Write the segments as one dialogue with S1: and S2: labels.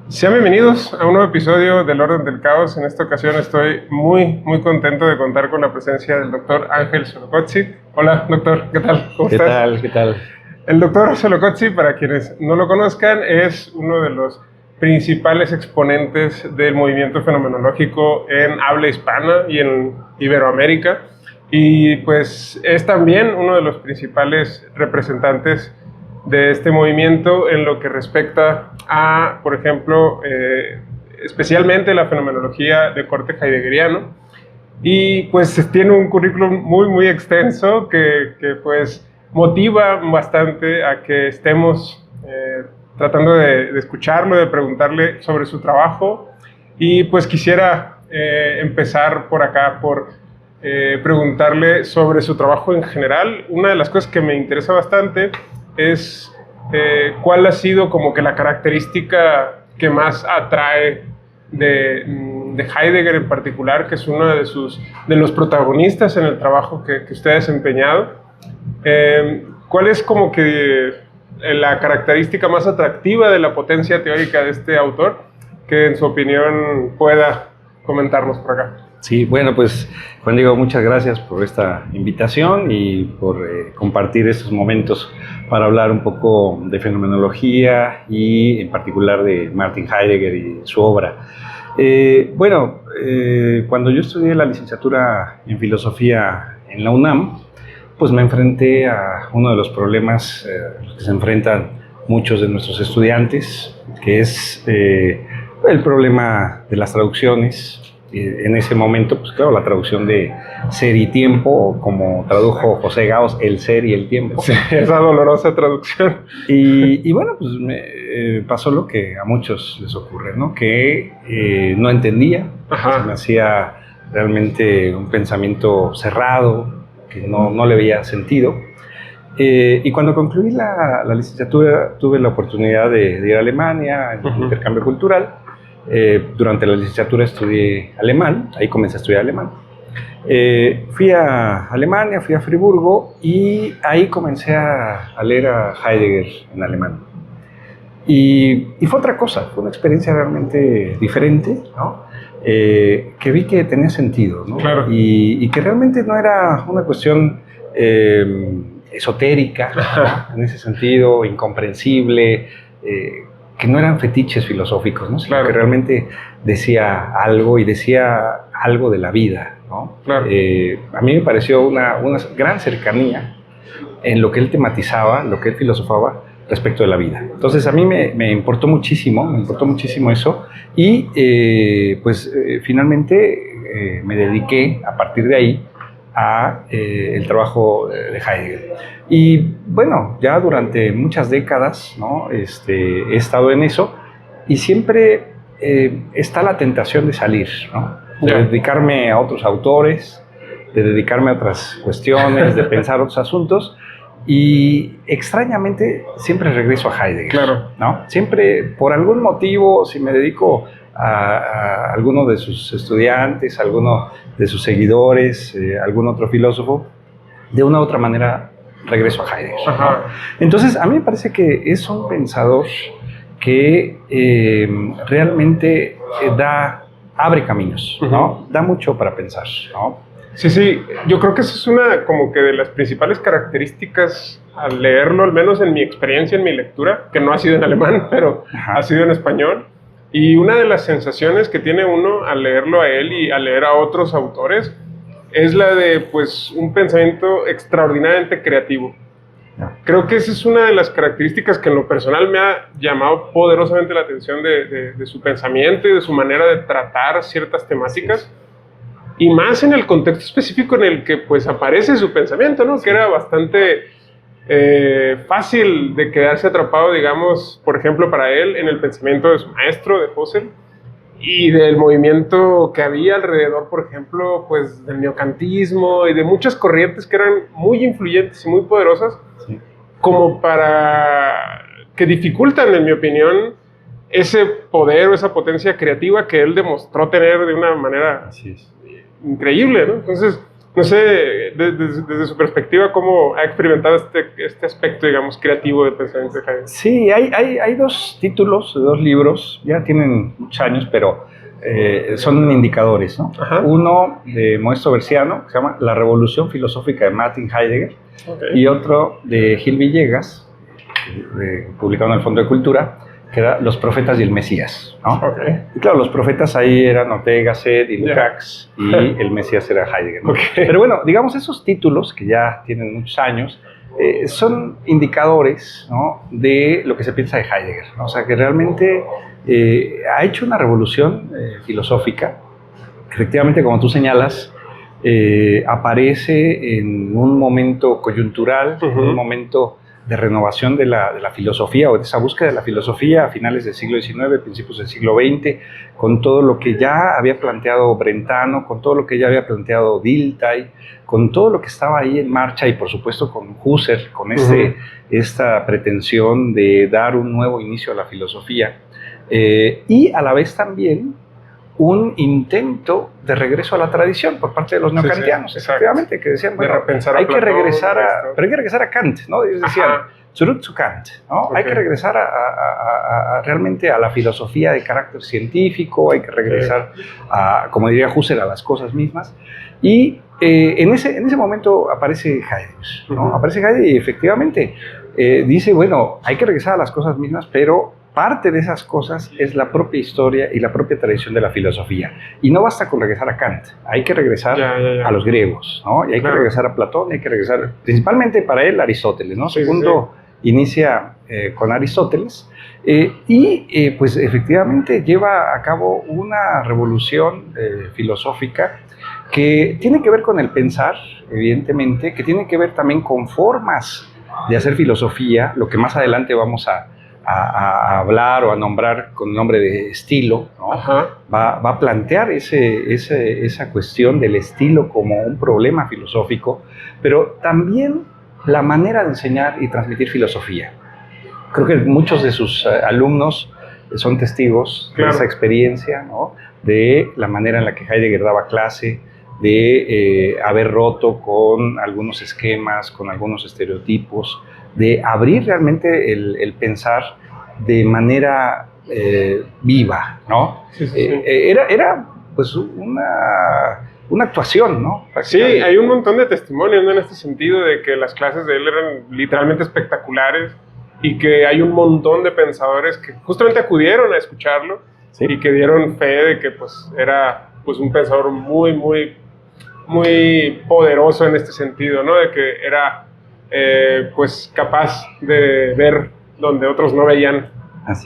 S1: Sean bienvenidos a un nuevo episodio del Orden del Caos. En esta ocasión estoy muy contento de contar con la presencia del doctor Ángel Solocozzi. Hola, doctor, ¿qué tal? ¿Cómo
S2: ¿Qué
S1: estás?
S2: tal? ¿Qué tal?
S1: El doctor Solocozzi, para quienes no lo conozcan, es uno de los principales exponentes del movimiento fenomenológico en habla hispana y en Iberoamérica. Y pues es también uno de los principales representantes de este movimiento en lo que respecta a, por ejemplo, especialmente la fenomenología de corte heideggeriano. Y pues tiene un currículum muy extenso que pues motiva bastante a que estemos tratando de escucharlo, de preguntarle sobre su trabajo. Y pues quisiera empezar por acá, por preguntarle sobre su trabajo en general. Una de las cosas que me interesa bastante es cuál ha sido como que la característica que más atrae de Heidegger en particular, que es uno de los protagonistas en el trabajo que usted ha desempeñado. ¿Cuál es como que la característica más atractiva de la potencia teórica de este autor que en su opinión pueda comentarnos por acá?
S2: Sí, bueno, pues Juan Diego, muchas gracias por esta invitación y por compartir estos momentos para hablar un poco de fenomenología y en particular de Martin Heidegger y su obra. Cuando yo estudié la licenciatura en filosofía en la UNAM, pues me enfrenté a uno de los problemas que se enfrentan muchos de nuestros estudiantes, que es el problema de las traducciones. En ese momento, pues claro, la traducción de ser y tiempo, como tradujo José Gauss, el ser y el tiempo.
S1: Sí, esa dolorosa traducción.
S2: Y bueno, pues me pasó lo que a muchos les ocurre, ¿no? Que no entendía, se me hacía realmente un pensamiento cerrado, que no le veía sentido. Y cuando concluí la licenciatura, tuve la oportunidad de ir a Alemania, en un intercambio cultural. Durante la licenciatura estudié alemán, ahí comencé a estudiar alemán. Fui a Alemania, fui a Friburgo y ahí comencé a leer a Heidegger en alemán. Y fue otra cosa, fue una experiencia realmente diferente, ¿no? Que vi que tenía sentido, ¿no?
S1: Claro.
S2: Y que realmente no era una cuestión esotérica, ¿no? En ese sentido, incomprensible, que no eran fetiches filosóficos, ¿no? Sino
S1: claro,
S2: que realmente decía algo y decía algo de la vida, ¿no?
S1: Claro.
S2: A mí me pareció una gran cercanía en lo que él tematizaba, lo que él filosofaba respecto de la vida. Entonces a mí me importó muchísimo eso y finalmente me dediqué a partir de ahí a el trabajo de Heidegger. Y bueno, ya durante muchas décadas, ¿no? He estado en eso y siempre está la tentación de salir, ¿no? De dedicarme a otros autores, de dedicarme a otras cuestiones, de pensar otros asuntos. Y extrañamente siempre regreso a Heidegger,
S1: claro,
S2: ¿no? Siempre, por algún motivo, si me dedico a alguno de sus estudiantes, a alguno de sus seguidores, algún otro filósofo, de una u otra manera regreso a Heidegger, ¿no? Entonces, a mí me parece que es un pensador que realmente abre caminos, ¿no? Da mucho para pensar, ¿no?
S1: Sí, yo creo que esa es una como que de las principales características al leerlo, al menos en mi experiencia, en mi lectura, que no ha sido en alemán, pero ha sido en español. Y una de las sensaciones que tiene uno al leerlo a él y al leer a otros autores es la de pues un pensamiento extraordinariamente creativo. Creo que esa es una de las características que en lo personal me ha llamado poderosamente la atención de su pensamiento y de su manera de tratar ciertas temáticas. Y más en el contexto específico en el que pues aparece su pensamiento, ¿no? Que era bastante fácil de quedarse atrapado, digamos, por ejemplo, para él, en el pensamiento de su maestro, de Husserl, y del movimiento que había alrededor, por ejemplo, pues del neocantismo y de muchas corrientes que eran muy influyentes y muy poderosas, como para que dificultan, en mi opinión, ese poder o esa potencia creativa que él demostró tener de una manera increíble, ¿no? Entonces, No sé, desde su perspectiva, ¿cómo ha experimentado este aspecto, digamos, creativo del pensamiento de Heidegger?
S2: Sí, hay dos títulos, dos libros, ya tienen muchos años, pero son indicadores, ¿no?
S1: Ajá.
S2: Uno de Modesto Berciano, que se llama La Revolución Filosófica de Martin Heidegger, okay, y otro de Gil Villegas, publicado en el Fondo de Cultura, que era Los Profetas y el Mesías, ¿no? Okay. Y claro, los profetas ahí eran Ortega, Gasset y Lukács, y el Mesías era Heidegger, ¿no? Okay. Pero bueno, digamos, esos títulos, que ya tienen muchos años, son indicadores, ¿no?, de lo que se piensa de Heidegger, ¿no? O sea, que realmente ha hecho una revolución filosófica. Efectivamente, como tú señalas, aparece en un momento coyuntural, en un momento de renovación de la filosofía, o de esa búsqueda de la filosofía a finales del siglo XIX, principios del siglo XX, con todo lo que ya había planteado Brentano, con todo lo que ya había planteado Dilthey, con todo lo que estaba ahí en marcha, y por supuesto con Husserl, con esta pretensión de dar un nuevo inicio a la filosofía, y a la vez también un intento de regreso a la tradición por parte de los neokantianos, sí, efectivamente, que decían, bueno, hay que regresar a Kant, ¿no? Ellos decían, zurück zu Kant, ¿no? Okay. Hay que regresar realmente a la filosofía de carácter científico, hay que regresar a, como diría Husserl, a las cosas mismas. Y en ese momento aparece Heidegger, ¿no? Aparece Heidegger y efectivamente dice, bueno, hay que regresar a las cosas mismas, pero parte de esas cosas es la propia historia y la propia tradición de la filosofía. Y no basta con regresar a Kant, hay que regresar a los griegos, ¿no? Y hay que regresar a Platón, hay que regresar, principalmente para él, a Aristóteles, ¿no? Segundo, inicia con Aristóteles, pues efectivamente lleva a cabo una revolución filosófica que tiene que ver con el pensar, evidentemente, que tiene que ver también con formas de hacer filosofía, lo que más adelante vamos a hablar o a nombrar con el nombre de estilo, ¿no? Va a plantear esa cuestión del estilo como un problema filosófico, pero también la manera de enseñar y transmitir filosofía. Creo que muchos de sus alumnos son testigos de esa experiencia, ¿no? De la manera en la que Heidegger daba clase, de haber roto con algunos esquemas, con algunos estereotipos, de abrir realmente el pensar de manera viva, ¿no? Era pues una actuación, ¿no?
S1: Sí, hay un montón de testimonios, ¿no?, en este sentido, de que las clases de él eran literalmente espectaculares y que hay un montón de pensadores que justamente acudieron a escucharlo y que dieron fe de que pues era pues un pensador muy, muy, muy poderoso en este sentido, ¿no? De que era pues capaz de ver donde otros no veían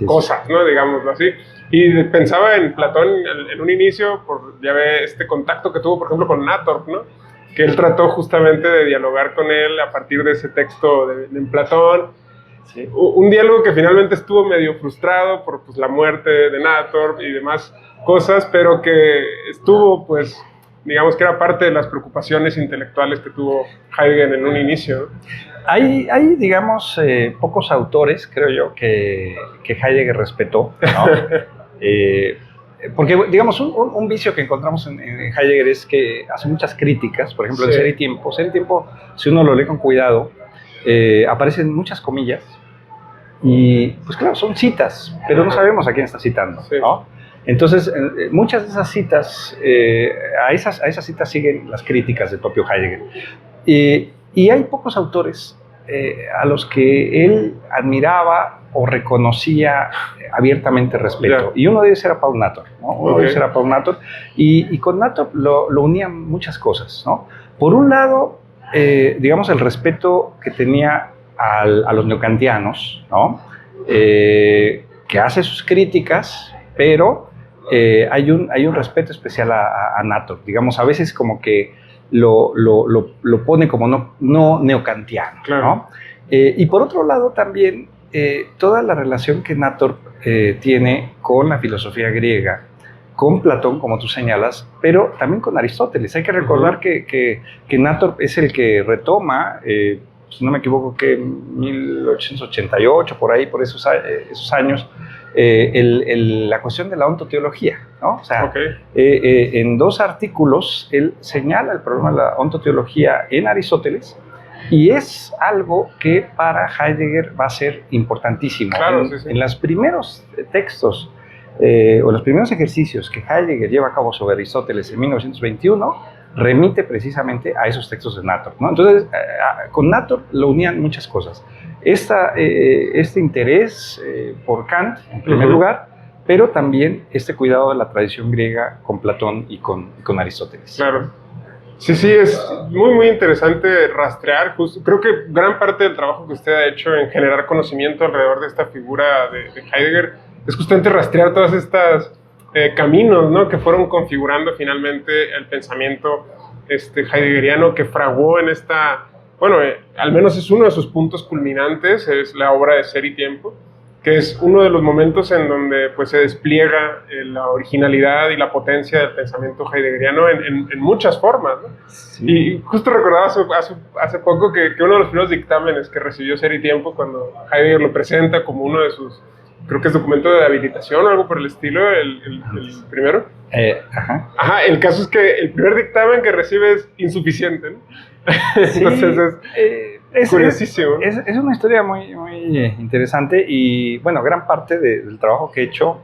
S1: cosas, ¿no? Digámoslo así. Y pensaba en Platón en un inicio, ya ve este contacto que tuvo, por ejemplo, con Nathorp, ¿no? Que él trató justamente de dialogar con él a partir de ese texto de Platón. Sí. Un diálogo que finalmente estuvo medio frustrado por pues, la muerte de Nathorp y demás cosas, pero que estuvo, pues, digamos que era parte de las preocupaciones intelectuales que tuvo Heidegger en un inicio, ¿no?
S2: Hay digamos, pocos autores, creo yo, que Heidegger respetó, ¿no? Porque, digamos, un vicio que encontramos en Heidegger es que hace muchas críticas. Por ejemplo, en Ser y Tiempo. Ser y Tiempo, si uno lo lee con cuidado, aparecen muchas comillas y, pues claro, son citas, pero no sabemos a quién está citando, ¿no? Entonces, muchas de esas citas, a esas citas siguen las críticas del propio Heidegger. Y hay pocos autores a los que él admiraba o reconocía abiertamente respeto. Y uno de ellos era Paul Nathorp, ¿no? Uno de ellos era Paul Nathorp. Y con Nathorp lo unían muchas cosas, ¿no? Por un lado, digamos, el respeto que tenía a los neokantianos, ¿no? Que hace sus críticas, pero hay un respeto especial a Nathorp. Digamos, a veces como que lo pone como no neokantiano, ¿no? Y por otro lado también toda la relación que Nathorp tiene con la filosofía griega, con Platón, como tú señalas, pero también con Aristóteles. Hay que recordar que Nathorp es el que retoma, si no me equivoco, que en 1888, por ahí, por esos años, la cuestión de la ontoteología, ¿no? O sea, en 2 artículos él señala el problema de la ontoteología en Aristóteles, y es algo que para Heidegger va a ser importantísimo.
S1: Claro,
S2: en los primeros textos o los primeros ejercicios que Heidegger lleva a cabo sobre Aristóteles en 1921, remite precisamente a esos textos de Nator, ¿no? Entonces, con Nator lo unían muchas cosas. Este interés por Kant, en primer lugar, pero también este cuidado de la tradición griega con Platón y con Aristóteles.
S1: Claro. Sí, es muy, muy interesante rastrear. Creo que gran parte del trabajo que usted ha hecho en generar conocimiento alrededor de esta figura de Heidegger es justamente rastrear todas estas caminos, ¿no?, que fueron configurando finalmente el pensamiento heideggeriano que fraguó en esta, bueno, al menos es uno de sus puntos culminantes, es la obra de Ser y Tiempo, que es uno de los momentos en donde pues, se despliega la originalidad y la potencia del pensamiento heideggeriano en muchas formas, ¿no? Sí. Y justo recordaba hace poco que uno de los primeros dictámenes que recibió Ser y Tiempo, cuando Heidegger lo presenta como uno de sus, creo que es documento de habilitación o algo por el estilo, el primero. El caso es que el primer dictamen que recibe es insuficiente, ¿no?
S2: Sí, entonces es curiosísimo. Es una historia muy, muy interesante, y bueno, gran parte del trabajo que he hecho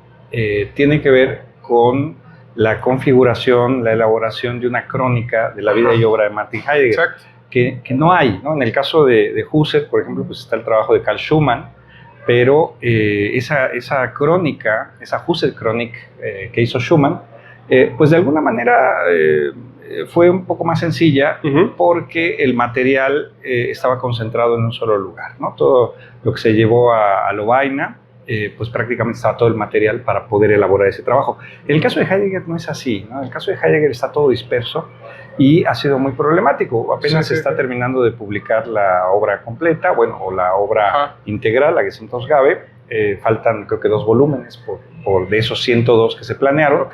S2: tiene que ver con la configuración, la elaboración de una crónica de la vida y obra de Martin Heidegger. Exacto. Que no hay, ¿no? En el caso de Husserl, por ejemplo, pues está el trabajo de Carl Schumann, pero esa crónica, esa Husserl-Chronik que hizo Schumann, pues de alguna manera fue un poco más sencilla, porque el material estaba concentrado en un solo lugar, ¿no? Todo lo que se llevó a Lovaina, pues prácticamente estaba todo el material para poder elaborar ese trabajo. En el caso de Heidegger no es así, ¿no? En el caso de Heidegger está todo disperso y ha sido muy problemático. Apenas se está terminando de publicar la obra completa, bueno, o la obra integral, la Gesamtausgabe. Faltan creo que 2 volúmenes de esos 102 que se planearon,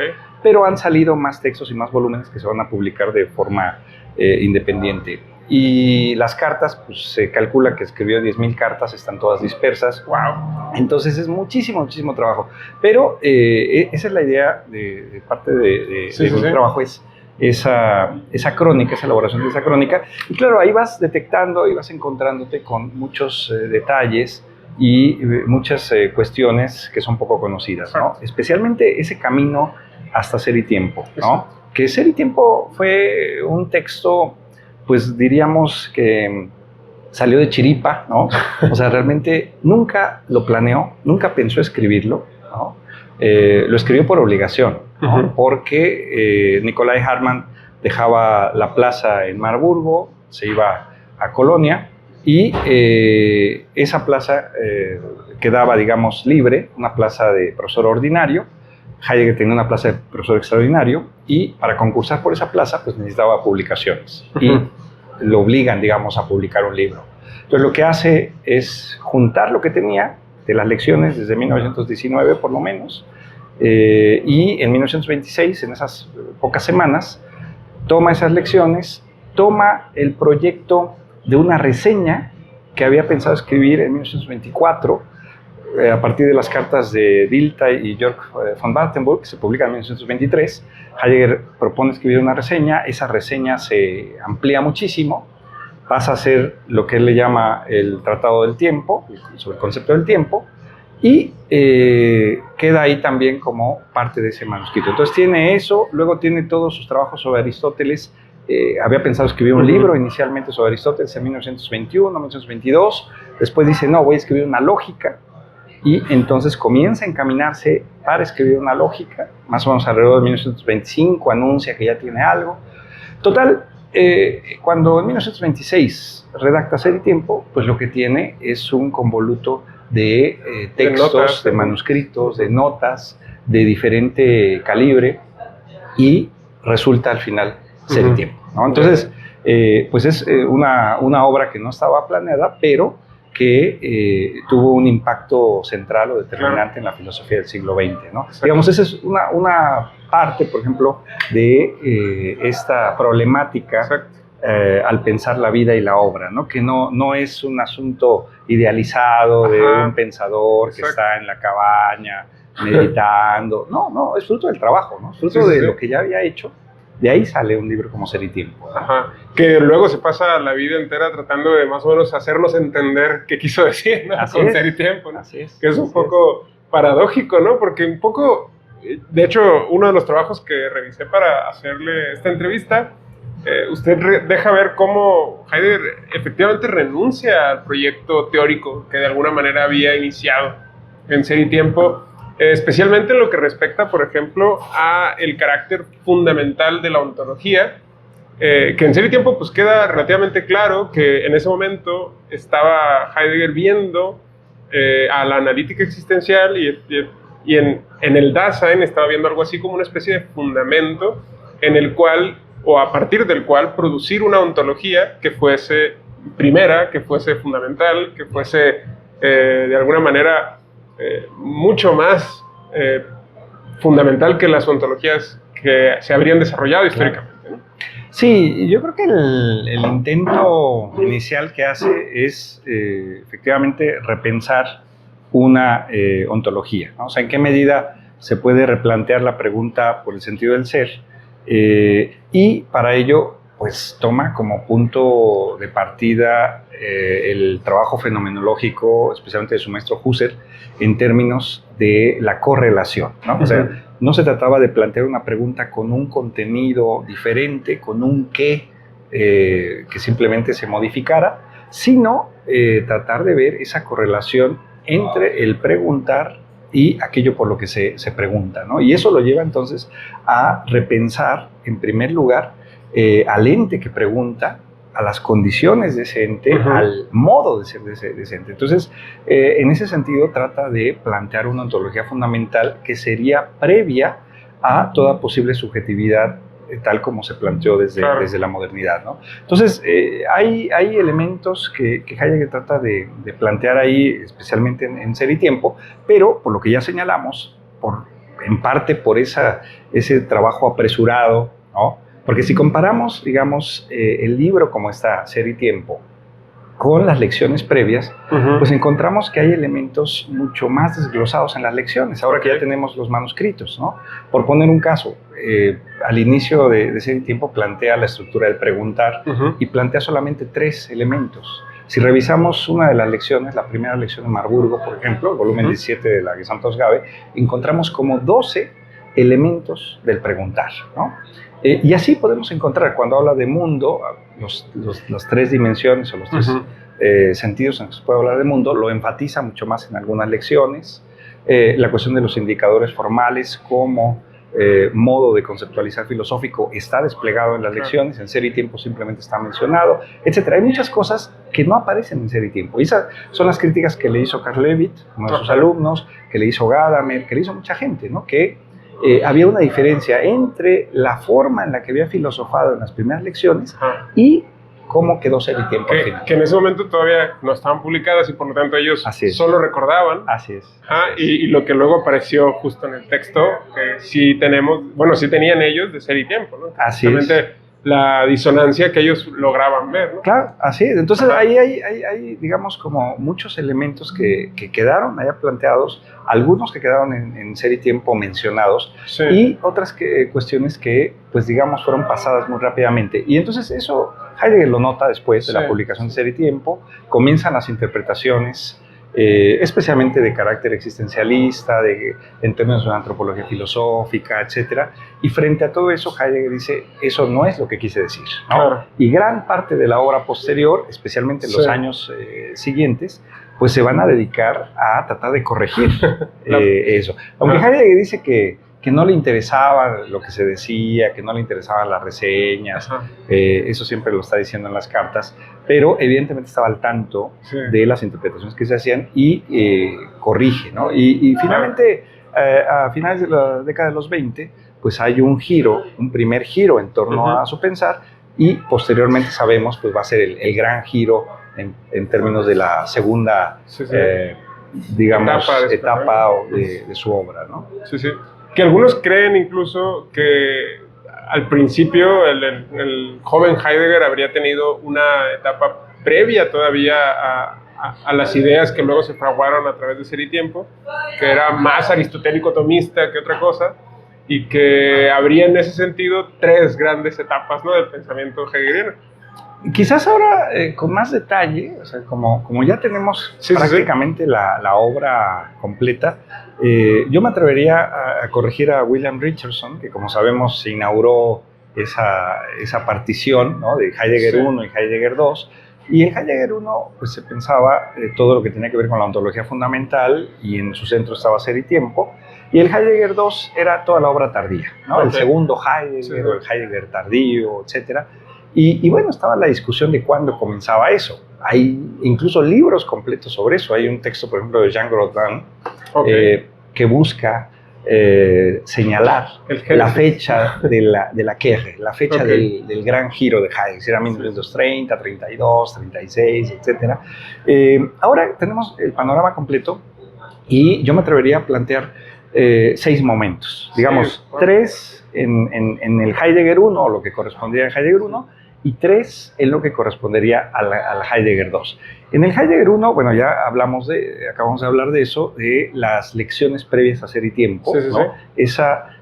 S2: pero han salido más textos y más volúmenes que se van a publicar de forma independiente. Y las cartas, pues se calcula que escribió 10.000 cartas, están todas dispersas. ¡Wow! Entonces es muchísimo, muchísimo trabajo. Pero esa es la idea de parte de mi trabajo, es esa crónica, esa elaboración de esa crónica. Y claro, ahí vas detectando y vas encontrándote con muchos detalles y muchas cuestiones que son poco conocidas, ¿no? Especialmente ese camino hasta Ser y Tiempo, ¿no? Que Ser y Tiempo fue un texto, pues diríamos que salió de chiripa, ¿no? O sea, realmente nunca lo planeó, nunca pensó escribirlo, ¿no? Lo escribió por obligación, ¿no? Porque Nicolai Hartmann dejaba la plaza en Marburgo, se iba a Colonia, y esa plaza quedaba, digamos, libre, una plaza de profesor ordinario. Heidegger tenía una plaza de profesor extraordinario, y para concursar por esa plaza pues necesitaba publicaciones, y lo obligan, digamos, a publicar un libro. Entonces lo que hace es juntar lo que tenía de las lecciones desde 1919 por lo menos, y en 1926, en esas pocas semanas, toma esas lecciones, toma el proyecto de una reseña que había pensado escribir en 1924, a partir de las cartas de Dilthey y Georg von Wartenburg, que se publican en 1923. Heidegger propone escribir una reseña, esa reseña se amplía muchísimo, pasa a ser lo que él le llama el Tratado del Tiempo, sobre el concepto del tiempo, y queda ahí también como parte de ese manuscrito. Entonces tiene eso, luego tiene todos sus trabajos sobre Aristóteles. Había pensado escribir un libro inicialmente sobre Aristóteles en 1921, 1922, después dice, no, voy a escribir una lógica, y entonces comienza a encaminarse para escribir una lógica, más o menos alrededor de 1925, anuncia que ya tiene algo. Total, cuando en 1926 redacta Ser y Tiempo, pues lo que tiene es un convoluto de textos, de manuscritos, de notas, de diferente calibre, y resulta al final Ser y Tiempo, ¿no? Entonces, pues es una obra que no estaba planeada, pero que tuvo un impacto central o determinante en la filosofía del siglo XX, ¿no? Digamos, esa es una parte, por ejemplo, de esta problemática al pensar la vida y la obra, ¿no? Que no es un asunto idealizado de un pensador que está en la cabaña meditando. No, es fruto del trabajo, ¿no? Es fruto de lo que ya había hecho. De ahí sale un libro como Ser y Tiempo, ¿no?
S1: Ajá. Que luego se pasa la vida entera tratando de más o menos hacernos entender qué quiso decir, ¿no? Con Ser y Tiempo, ¿no?
S2: Así es.
S1: Que es un poco paradójico, ¿no? Porque un poco, de hecho, uno de los trabajos que revisé para hacerle esta entrevista, usted deja ver cómo Heidegger efectivamente renuncia al proyecto teórico que de alguna manera había iniciado en Ser y Tiempo, especialmente en lo que respecta, por ejemplo, a el carácter fundamental de la ontología, que en Ser y Tiempo pues queda relativamente claro que en ese momento estaba Heidegger viendo a la analítica existencial y en el Dasein estaba viendo algo así como una especie de fundamento en el cual, o a partir del cual, producir una ontología que fuese primera, que fuese fundamental, que fuese de alguna manera mucho más fundamental que las ontologías que se habrían desarrollado históricamente, ¿no?
S2: Sí, yo creo que el intento inicial que hace es efectivamente repensar una ontología, ¿no? O sea, en qué medida se puede replantear la pregunta por el sentido del ser, y para ello pues toma como punto de partida el trabajo fenomenológico, especialmente de su maestro Husserl, en términos de la correlación, ¿no? O sea, no se trataba de plantear una pregunta con un contenido diferente, con un qué que simplemente se modificara, sino tratar de ver esa correlación entre el preguntar y aquello por lo que se pregunta, ¿no? Y eso lo lleva entonces a repensar, en primer lugar, al ente que pregunta, a las condiciones de ese ente, al modo de ser de ese ente. Entonces, en ese sentido, trata de plantear una ontología fundamental que sería previa a toda posible subjetividad, tal como se planteó desde la modernidad, ¿no? Entonces, hay elementos que Heidegger trata de plantear ahí, especialmente en Ser y Tiempo, pero por lo que ya señalamos, en parte por ese trabajo apresurado, ¿no? Porque si comparamos, digamos, el libro como está, Ser y Tiempo, con las lecciones previas, pues encontramos que hay elementos mucho más desglosados en las lecciones, ahora que ya tenemos los manuscritos, ¿no? Por poner un caso, al inicio de Ser y Tiempo plantea la estructura del preguntar y plantea solamente 3 elementos. Si revisamos una de las lecciones, la primera lección de Marburgo, por ejemplo, el volumen 17 de la Gesamtausgabe, encontramos como 12 elementos del preguntar, ¿no? Y así podemos encontrar, cuando habla de mundo, las 3 dimensiones o los 3 sentidos en que se puede hablar de mundo, lo enfatiza mucho más en algunas lecciones. La cuestión de los indicadores formales como modo de conceptualizar filosófico está desplegado en las lecciones, en Ser y Tiempo simplemente está mencionado, etc. Hay muchas cosas que no aparecen en Ser y Tiempo. Y esas son las críticas que le hizo Karl Levitt, uno de sus alumnos, que le hizo Gadamer, que le hizo mucha gente, ¿no? Que había una diferencia entre la forma en la que había filosofado en las primeras lecciones y cómo quedó Ser y Tiempo al final.
S1: Que en ese momento todavía no estaban publicadas y por lo tanto ellos solo recordaban.
S2: Así es.
S1: Y lo que luego apareció justo en el texto, que sí tenían ellos de Ser y Tiempo, ¿no?
S2: Así es.
S1: La disonancia que ellos lograban ver, ¿no?
S2: Claro, así es. Entonces ahí hay, digamos, como muchos elementos que quedaron allá planteados, algunos que quedaron en Ser y Tiempo mencionados, y otras cuestiones que, pues digamos, fueron pasadas muy rápidamente. Y entonces eso Heidegger lo nota después de la publicación de Ser y Tiempo, comienzan las interpretaciones, especialmente de carácter existencialista, en términos de una antropología filosófica, etc. Y frente a todo eso, Heidegger dice, eso no es lo que quise decir, ¿no? Claro. Y gran parte de la obra posterior, especialmente en los años siguientes, pues se van a dedicar a tratar de corregir eso. Aunque Heidegger dice que no le interesaba lo que se decía, que no le interesaban las reseñas, eso siempre lo está diciendo en las cartas, pero evidentemente estaba al tanto de las interpretaciones que se hacían y corrige, ¿no? Y finalmente, a finales de la década de los 20, pues hay un primer giro en torno a su pensar, y posteriormente sabemos, pues va a ser el gran giro en términos de la segunda, digamos, etapa de su obra, ¿no?
S1: Sí. Que algunos creen incluso que al principio el joven Heidegger habría tenido una etapa previa todavía a las ideas que luego se fraguaron a través de Ser y Tiempo, que era más aristotélico-tomista que otra cosa, y que habría en ese sentido tres grandes etapas, ¿no?, del pensamiento heideggeriano.
S2: Quizás ahora con más detalle, o sea, como ya tenemos prácticamente la obra completa, yo me atrevería a corregir a William Richardson, que como sabemos se inauguró esa partición, ¿no?, de Heidegger 1 y Heidegger 2, y en Heidegger 1 pues, se pensaba todo lo que tenía que ver con la ontología fundamental, y en su centro estaba Ser y Tiempo, y el Heidegger 2 era toda la obra tardía, ¿no? Okay. El segundo Heidegger, o el Heidegger tardío, etcétera. Y bueno, estaba la discusión de cuándo comenzaba eso. Hay incluso libros completos sobre eso. Hay un texto, por ejemplo, de Jean Grodin, que busca señalar la fecha de la Kehre, la fecha del gran giro de Heidegger, si era 1930, 32, 36, etc. Ahora tenemos el panorama completo y yo me atrevería a plantear 6 momentos, digamos, 3 en el Heidegger 1, o lo que correspondería al Heidegger 1, y 3 en lo que correspondería al Heidegger 2. En el Heidegger 1, bueno, ya acabamos de hablar de eso, de las lecciones previas a Ser y Tiempo, ¿no? Esa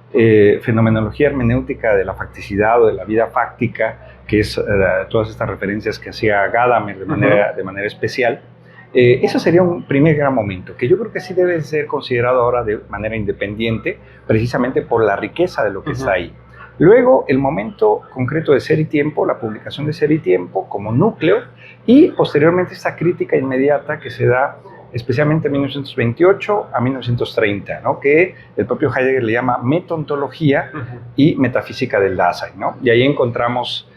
S2: fenomenología hermenéutica de la facticidad o de la vida fáctica, que es todas estas referencias que hacía Gadamer de manera especial. Ese sería un primer gran momento, que yo creo que sí debe ser considerado ahora de manera independiente, precisamente por la riqueza de lo que está ahí. Luego, el momento concreto de Ser y Tiempo, la publicación de Ser y Tiempo como núcleo, y posteriormente esta crítica inmediata que se da especialmente en 1928 a 1930, ¿no?, que el propio Heidegger le llama metaontología y metafísica del Dasein, ¿no? Y ahí encontramos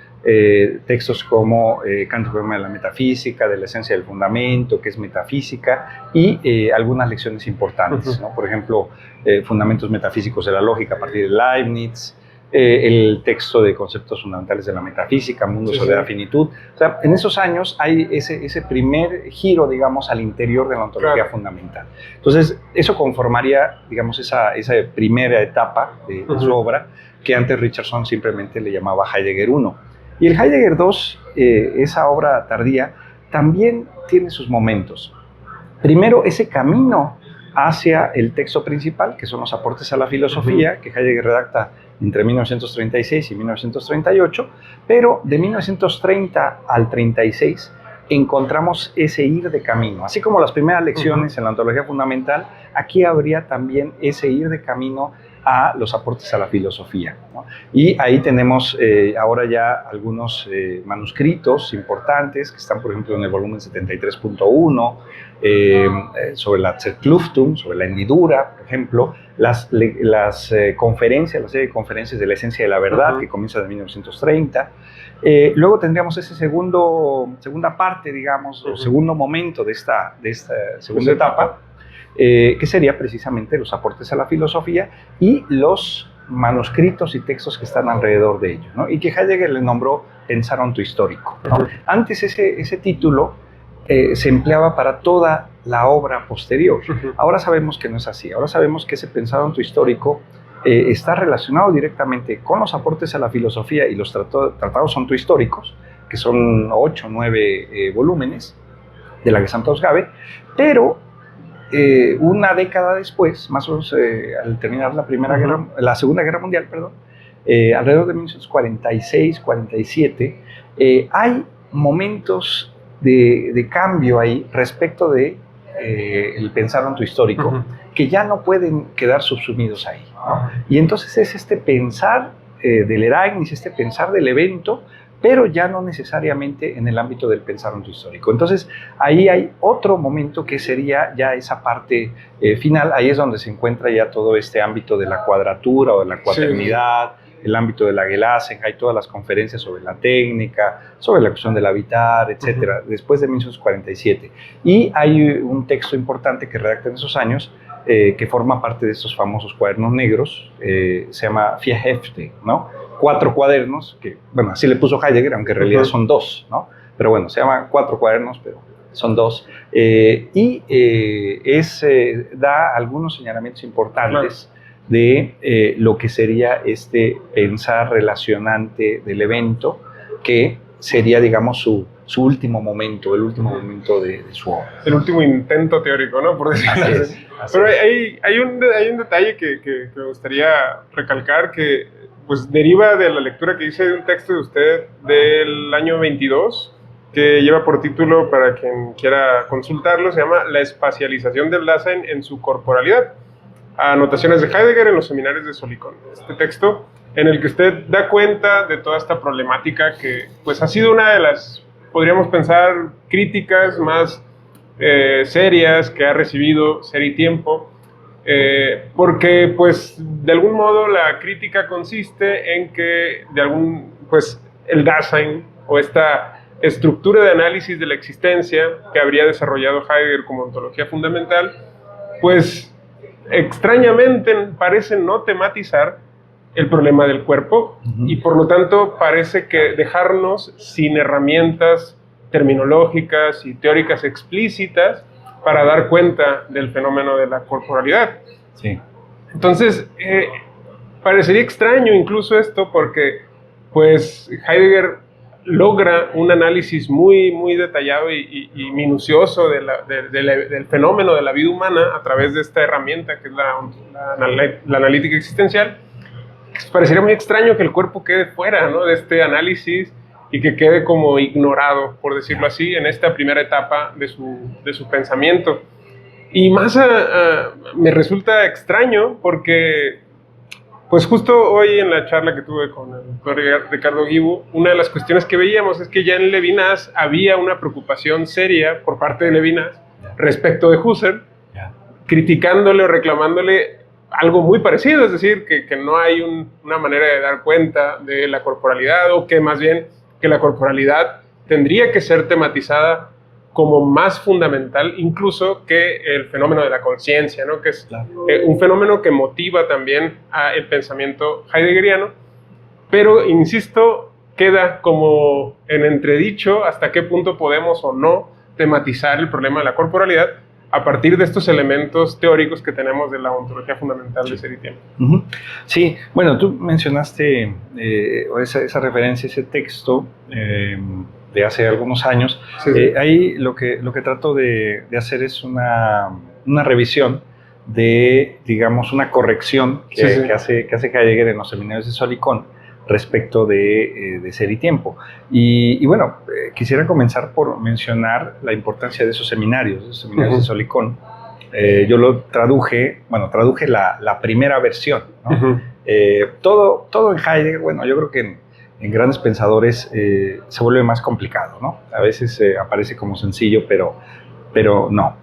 S2: textos como Kant, problema de la metafísica, de la esencia del fundamento, que es metafísica, y algunas lecciones importantes, ¿no? Por ejemplo, fundamentos metafísicos de la lógica a partir de Leibniz, el texto de conceptos fundamentales de la metafísica, Mundo sobre la finitud. O sea, en esos años hay ese primer giro, digamos, al interior de la ontología fundamental. Entonces, eso conformaría, digamos, esa primera etapa de su obra, que antes Richardson simplemente le llamaba Heidegger 1. Y el Heidegger 2, esa obra tardía, también tiene sus momentos. Primero, ese camino hacia el texto principal, que son los aportes a la filosofía, que Heidegger redacta entre 1936 y 1938, pero de 1930 al 36 encontramos ese ir de camino. Así como las primeras lecciones en la ontología fundamental, aquí habría también ese ir de camino a los aportes a la filosofía, ¿no? Y ahí tenemos ahora ya algunos manuscritos importantes que están, por ejemplo, en el volumen 73.1, sobre la Zerkluftung, sobre la hendidura, por ejemplo, las conferencias, la serie de conferencias de la esencia de la verdad, que comienza en 1930. Luego tendríamos ese segunda parte, digamos, o segundo momento de esta segunda etapa, que sería precisamente los aportes a la filosofía y los manuscritos y textos que están alrededor de ello, ¿no? Y que Heidegger le nombró pensamiento histórico, ¿no? Antes ese título se empleaba para toda la obra posterior. Ahora sabemos que no es así. Ahora sabemos que ese pensamiento histórico está relacionado directamente con los aportes a la filosofía y los tratados ontohistóricos, que son 8 o 9 volúmenes de la Gesamtausgabe, pero una década después, más o menos al terminar la Segunda Guerra Mundial, alrededor de 1946-47, hay momentos de cambio ahí respecto de el pensamiento histórico, que ya no pueden quedar subsumidos ahí, ¿no? Y entonces es este pensar del Ereignis, este pensar del evento, pero ya no necesariamente en el ámbito del pensamiento histórico. Entonces, ahí hay otro momento que sería ya esa parte final. Ahí es donde se encuentra ya todo este ámbito de la cuadratura o de la cuaternidad, el ámbito de la Gelassenheit, todas las conferencias sobre la técnica, sobre la cuestión del habitar, etc., después de 1947. Y hay un texto importante que redacta en esos años, que forma parte de estos famosos cuadernos negros, se llama Vier Hefte, ¿no? 4 cuadernos, que, bueno, así le puso Heidegger, aunque en realidad son 2, ¿no? Pero bueno, se llama 4 cuadernos, pero son 2. Da algunos señalamientos importantes de lo que sería este pensar relacionante del evento, que sería, digamos, su último momento, el último momento de su obra.
S1: El último intento teórico, ¿no? Por decirlo así. Pero hay un detalle que me gustaría recalcar, que pues deriva de la lectura que hice de un texto de usted del año 22, que lleva por título, para quien quiera consultarlo, se llama La espacialización del Dasein en su corporalidad. Anotaciones de Heidegger en los seminarios de Solikon. Este texto en el que usted da cuenta de toda esta problemática que pues ha sido una de las, podríamos pensar, críticas más serias que ha recibido Ser y Tiempo, porque pues de algún modo la crítica consiste en que pues el Dasein, o esta estructura de análisis de la existencia que habría desarrollado Heidegger como ontología fundamental, pues extrañamente parece no tematizar el problema del cuerpo, y por lo tanto parece que dejarnos sin herramientas terminológicas y teóricas explícitas para dar cuenta del fenómeno de la corporalidad.
S2: Sí.
S1: Entonces, parecería extraño incluso esto, porque pues Heidegger logra un análisis muy, muy detallado y minucioso del fenómeno de la vida humana a través de esta herramienta que es la analítica existencial. Parecería muy extraño que el cuerpo quede fuera, ¿no?, de este análisis, y que quede como ignorado, por decirlo así, en esta primera etapa de su pensamiento. Y más me resulta extraño porque, pues justo hoy en la charla que tuve con el doctor Ricardo Guibu, una de las cuestiones que veíamos es que ya en Levinas había una preocupación seria por parte de Levinas respecto de Husserl, criticándole o reclamándole algo muy parecido, es decir, que no hay una manera de dar cuenta de la corporalidad, o que más bien que la corporalidad tendría que ser tematizada como más fundamental incluso que el fenómeno de la conciencia, ¿no?, que es un fenómeno que motiva también el pensamiento heideggeriano, pero, insisto, queda como en entredicho hasta qué punto podemos o no tematizar el problema de la corporalidad a partir de estos elementos teóricos que tenemos de la ontología fundamental de Ser y Tiempo.
S2: Sí, bueno, tú mencionaste esa referencia, ese texto de hace algunos años. Ahí lo que trato de hacer es una revisión de, digamos, una corrección que hace Heidegger en los seminarios de Solikon respecto de Ser y Tiempo. Y bueno, quisiera comenzar por mencionar la importancia de esos seminarios de Solikon. Yo lo traduje la primera versión, ¿no? Todo en Heidegger, bueno, yo creo que en grandes pensadores se vuelve más complicado, ¿no? A veces aparece como sencillo, pero no.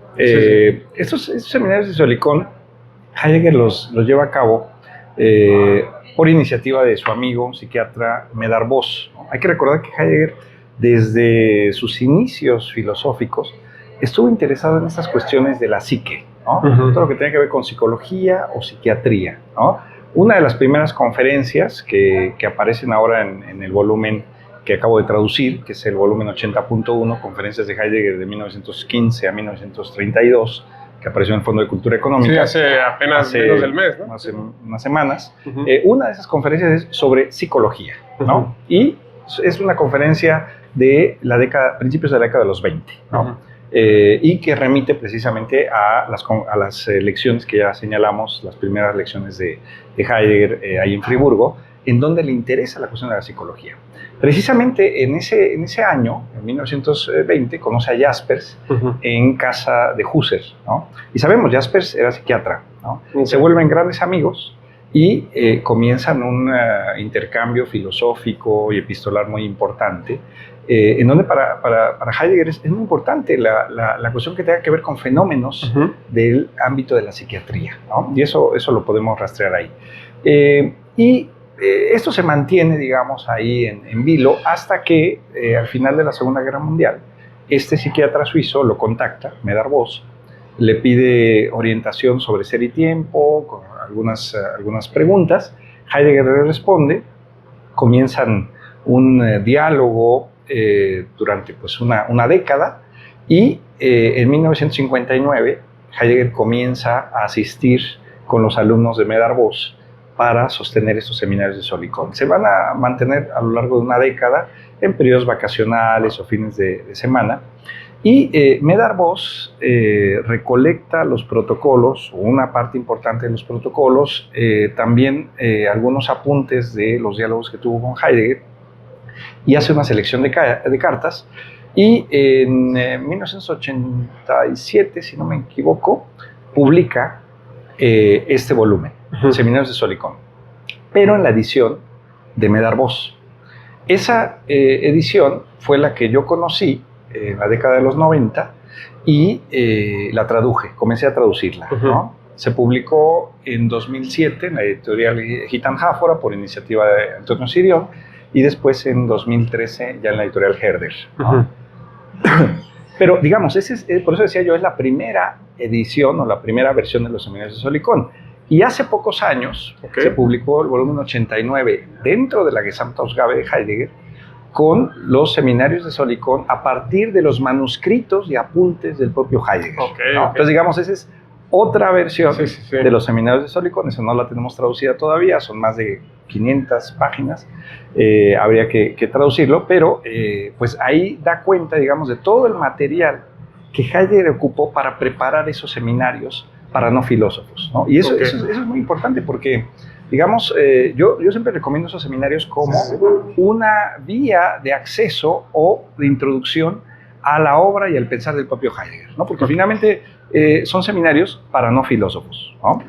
S2: Estos seminarios de Solikon, Heidegger los lleva a cabo por iniciativa de su amigo, un psiquiatra, Medard Voss, ¿no? Hay que recordar que Heidegger, desde sus inicios filosóficos, estuvo interesado en estas cuestiones de la psique, ¿no? Todo lo que tiene que ver con psicología o psiquiatría, ¿no? Una de las primeras conferencias que aparecen ahora en el volumen que acabo de traducir, que es el volumen 80.1, Conferencias de Heidegger de 1915 a 1932, que apareció en el Fondo de Cultura Económica.
S1: Sí, hace apenas menos del mes, ¿no?
S2: Hace unas semanas. Una de esas conferencias es sobre psicología, ¿no? Y es una conferencia de principios de la década de los 20, ¿no? Y que remite precisamente a las lecciones que ya señalamos, las primeras lecciones de Heidegger ahí en Friburgo, en donde le interesa la cuestión de la psicología. Precisamente en ese año, en 1920, conoce a Jaspers en casa de Husserl, ¿no? Y sabemos, Jaspers era psiquiatra, ¿no? Se vuelven grandes amigos y comienzan un intercambio filosófico y epistolar muy importante, en donde para Heidegger es muy importante la cuestión que tenga que ver con fenómenos del ámbito de la psiquiatría, ¿no? Y eso lo podemos rastrear ahí. Esto se mantiene, digamos, ahí en vilo hasta que al final de la Segunda Guerra Mundial, este psiquiatra suizo lo contacta, Medard Voss, le pide orientación sobre Ser y Tiempo, con algunas preguntas. Heidegger le responde, comienzan un diálogo durante pues, una década, y en 1959 Heidegger comienza a asistir con los alumnos de Medar Voz para sostener estos seminarios de Solicon. Se van a mantener a lo largo de una década en periodos vacacionales o fines de semana. Y Medar Voz recolecta los protocolos, una parte importante de los protocolos, también algunos apuntes de los diálogos que tuvo con Heidegger, y hace una selección de cartas. Y en 1987, si no me equivoco, publica este volumen, Seminarios de Solicon, pero en la edición de Medar Voz. Esa edición fue la que yo conocí en la década de los 90 y la traduje, comencé a traducirla, ¿no? Se publicó en 2007 en la editorial Gitanjáfora por iniciativa de Antonio Sirión, y después en 2013 ya en la editorial Herder, ¿no? Pero digamos, por eso decía yo, es la primera edición o la primera versión de los Seminarios de Solicon. Y hace pocos años se publicó el volumen 89 dentro de la Gesamtausgabe de Heidegger, con los Seminarios de Solicon a partir de los manuscritos y apuntes del propio Heidegger, ¿no? Entonces, digamos, esa es otra versión de los Seminarios de Solicon. Esa no la tenemos traducida todavía, son más de 500 páginas, habría que traducirlo, pero pues ahí da cuenta, digamos, de todo el material que Heidegger ocupó para preparar esos seminarios para no filósofos, ¿no? Y eso es muy importante porque, digamos, yo siempre recomiendo esos seminarios como una vía de acceso o de introducción a la obra y al pensar del propio Heidegger, ¿no? Porque finalmente son seminarios para no filósofos, ¿no?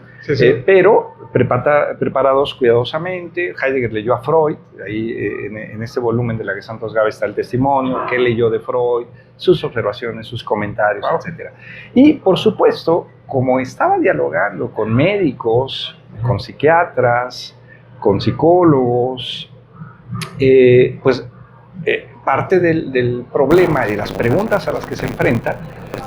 S2: Pero preparados cuidadosamente. Heidegger leyó a Freud, ahí en este volumen de la Gesamtausgabe está el testimonio, qué leyó de Freud, sus observaciones, sus comentarios, etc. Y, por supuesto, como estaba dialogando con médicos, con psiquiatras, con psicólogos, pues parte del problema y las preguntas a las que se enfrenta,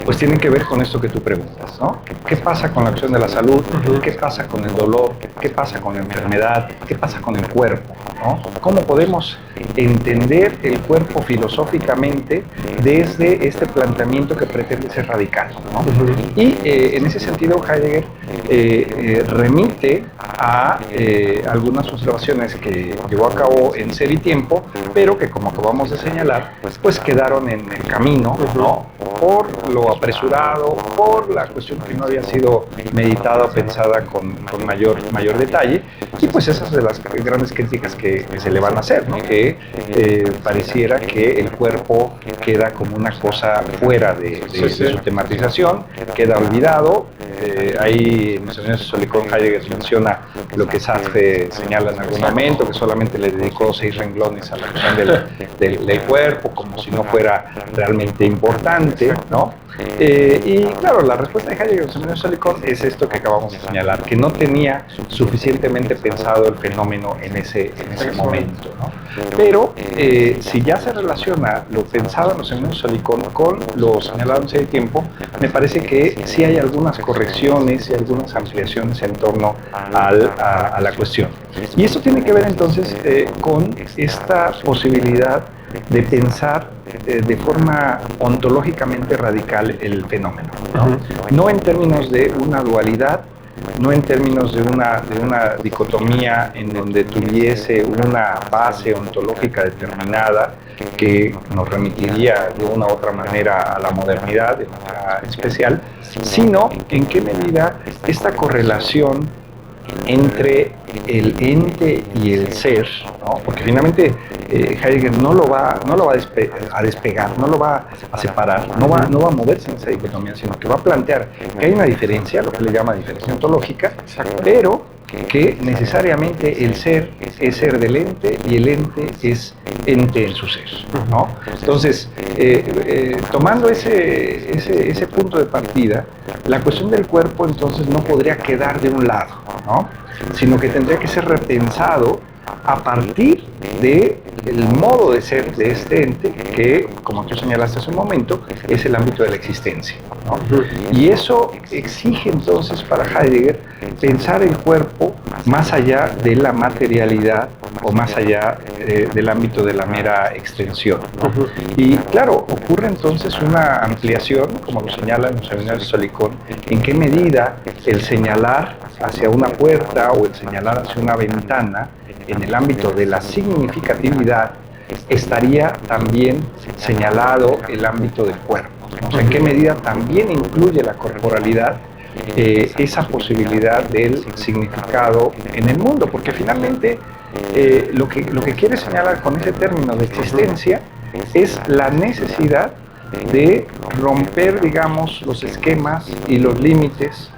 S2: pues tienen que ver con esto que tú preguntas, ¿no? ¿Qué pasa con la acción de la salud? ¿Qué pasa con el dolor? ¿Qué pasa con la enfermedad? ¿Qué pasa con el cuerpo? ¿No? ¿Cómo podemos entender el cuerpo filosóficamente desde este planteamiento que pretende ser radical, ¿no? Y en ese sentido Heidegger remite a algunas observaciones que llevó a cabo en Ser y Tiempo, pero que, como acabamos de señalar, pues quedaron en el camino, ¿no? Por lo apresurado, por la cuestión que no había sido meditada o pensada con mayor detalle. Y pues esas de las grandes críticas que se le van a hacer, ¿no? Que pareciera que el cuerpo queda como una cosa fuera de su tematización, queda olvidado. Ahí en los Seminarios de Solicon Heidegger menciona lo que Sartre señala en algún momento, que solamente le dedicó 6 renglones a la cuestión del cuerpo, como si no fuera realmente importante, ¿no? Y claro, la respuesta de Heidegger en los Seminarios de Solicon es esto que acabamos de señalar, que no tenía suficientemente pensado el fenómeno en ese momento, ¿no? Pero si ya se relaciona lo pensado en los Seminarios de Solicon con lo señalado en Ser y Tiempo, me parece que sí hay algunas correcciones y algunas ampliaciones en torno a la cuestión. Y esto tiene que ver entonces con esta posibilidad de pensar de forma ontológicamente radical el fenómeno, ¿no? No en términos de una dualidad, no en términos de una dicotomía en donde tuviese una base ontológica determinada que nos remitiría de una u otra manera a la modernidad, de manera especial, sino en qué medida esta correlación entre el ente y el ser, ¿no? Porque finalmente Heidegger no lo va a despegar, no lo va a separar, no va a moverse en esa dicotomía, sino que va a plantear que hay una diferencia, lo que le llama diferencia ontológica, pero que necesariamente el ser es ser del ente y el ente es ente en su ser, ¿no? Entonces, tomando ese punto de partida, la cuestión del cuerpo entonces no podría quedar de un lado, ¿no? Sino que tendría que ser repensado a partir del modo de ser de este ente que, como tú señalaste hace un momento, es el ámbito de la existencia, ¿no? Y eso exige entonces para Heidegger pensar el cuerpo más allá de la materialidad o más allá del ámbito de la mera extensión, ¿no? Y claro, ocurre entonces una ampliación, como lo señalan los seminarios de Solicón, en qué medida el señalar hacia una puerta o el señalar hacia una ventana en el ámbito de la significatividad estaría también señalado el ámbito del cuerpo, ¿no? O sea, en qué medida también incluye la corporalidad esa posibilidad del significado en el mundo, porque finalmente lo que quiere señalar con ese término de existencia es la necesidad de romper, digamos, los esquemas y los límites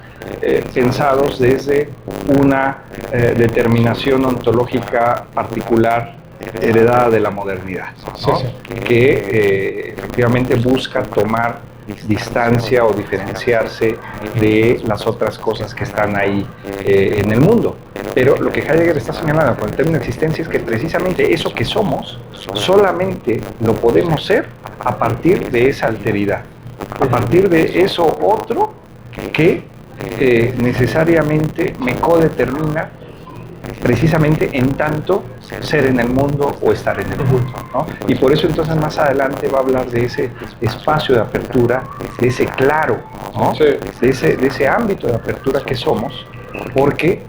S2: pensados desde una determinación ontológica particular heredada de la modernidad, ¿no? Que efectivamente busca tomar distancia o diferenciarse de las otras cosas que están ahí en el mundo. Pero lo que Heidegger está señalando con el término existencia es que precisamente eso que somos solamente lo podemos ser a partir de esa alteridad, a partir de eso otro que necesariamente me codetermina precisamente en tanto ser en el mundo o estar en el mundo, ¿no? Y por eso entonces más adelante va a hablar de ese espacio de apertura, de ese claro, ¿no? Sí. de ese ámbito de apertura que somos, porque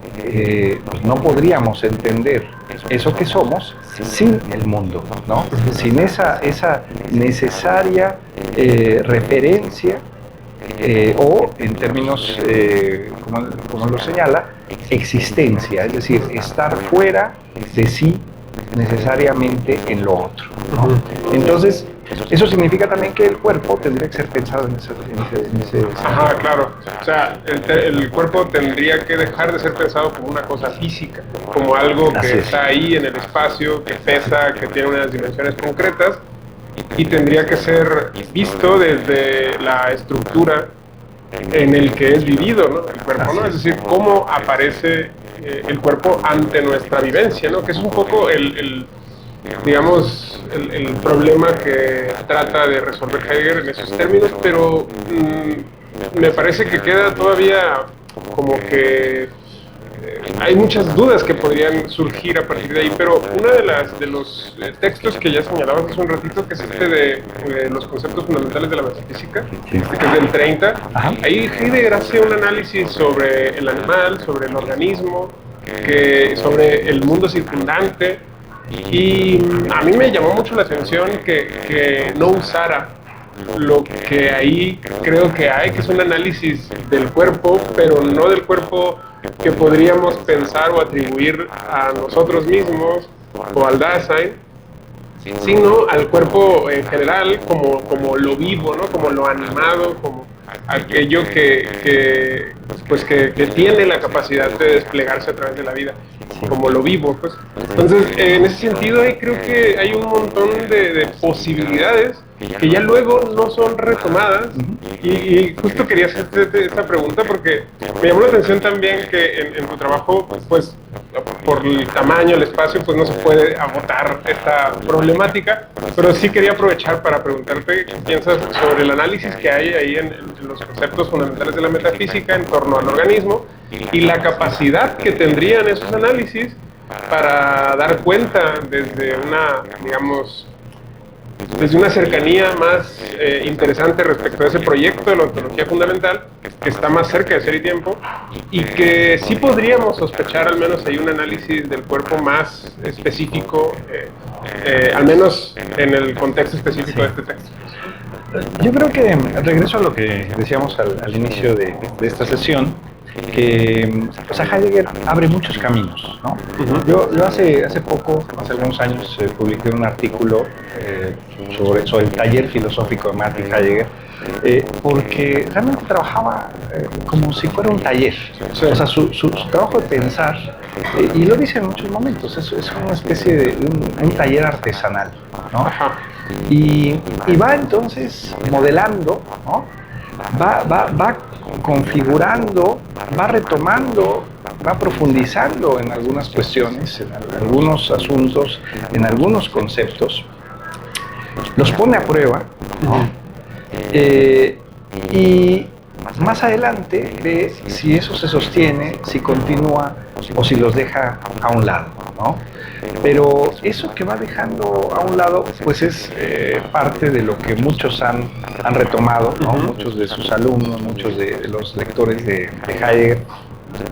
S2: pues no podríamos entender eso que somos sin el mundo, ¿no? Sin esa necesaria referencia o en términos, como lo señala, existencia, es decir, estar fuera de sí necesariamente en lo otro, ¿no? Entonces, eso significa también que el cuerpo tendría que ser pensado en ese
S1: Ajá, claro. O sea, el cuerpo tendría que dejar de ser pensado como una cosa física, como algo que está ahí en el espacio, que pesa, que tiene unas dimensiones concretas, y tendría que ser visto desde la estructura en el que es vivido, ¿no? El cuerpo, ¿no? Es decir, cómo aparece el cuerpo ante nuestra vivencia, ¿no? Que es un poco digamos, el problema que trata de resolver Heidegger en esos términos, pero me parece que queda todavía como que hay muchas dudas que podrían surgir a partir de ahí, pero uno de los textos que ya señalabas hace un ratito, que es de los conceptos fundamentales de la metafísica, que es del 30, ahí Heidegger hace un análisis sobre el animal, sobre el organismo, sobre el mundo circundante, y a mí me llamó mucho la atención que no usara lo que ahí creo que hay, que es un análisis del cuerpo, pero no del cuerpo que podríamos pensar o atribuir a nosotros mismos o al Dasein, sino al cuerpo en general como lo vivo, ¿no? Como lo animado, como aquello que tiene la capacidad de desplegarse a través de la vida, como lo vivo, pues. Entonces, en ese sentido, creo que hay un montón de posibilidades que ya luego no son retomadas, y justo quería hacerte esta pregunta porque me llamó la atención también que en tu trabajo, pues por el tamaño, el espacio, pues no se puede agotar esta problemática, pero sí quería aprovechar para preguntarte qué piensas sobre el análisis que hay ahí en los conceptos fundamentales de la metafísica en torno al organismo y la capacidad que tendrían esos análisis para dar cuenta desde una, digamos, desde una cercanía más interesante respecto a ese proyecto de la ontología fundamental, que está más cerca de ser y tiempo, y que sí podríamos sospechar al menos hay un análisis del cuerpo más específico, al menos en el contexto específico de este texto.
S2: Yo creo que, regreso a lo que decíamos al inicio de esta sesión, que o sea, Heidegger abre muchos caminos, ¿no? Yo hace poco, hace algunos años, publiqué un artículo sobre el taller filosófico de Martin Heidegger, porque realmente trabajaba como si fuera un taller. O sea, su trabajo de pensar, y lo dice en muchos momentos, es una especie de un taller artesanal, ¿no? Y va entonces modelando, ¿no? Va configurando, va retomando, va profundizando en algunas cuestiones, en algunos asuntos, en algunos conceptos, los pone a prueba, ¿no? Y más adelante ve si eso se sostiene, si continúa o si los deja a un lado, ¿no? Pero eso que va dejando a un lado, pues es parte de lo que muchos han retomado, ¿no? Muchos de sus alumnos, muchos de los lectores de Heidegger,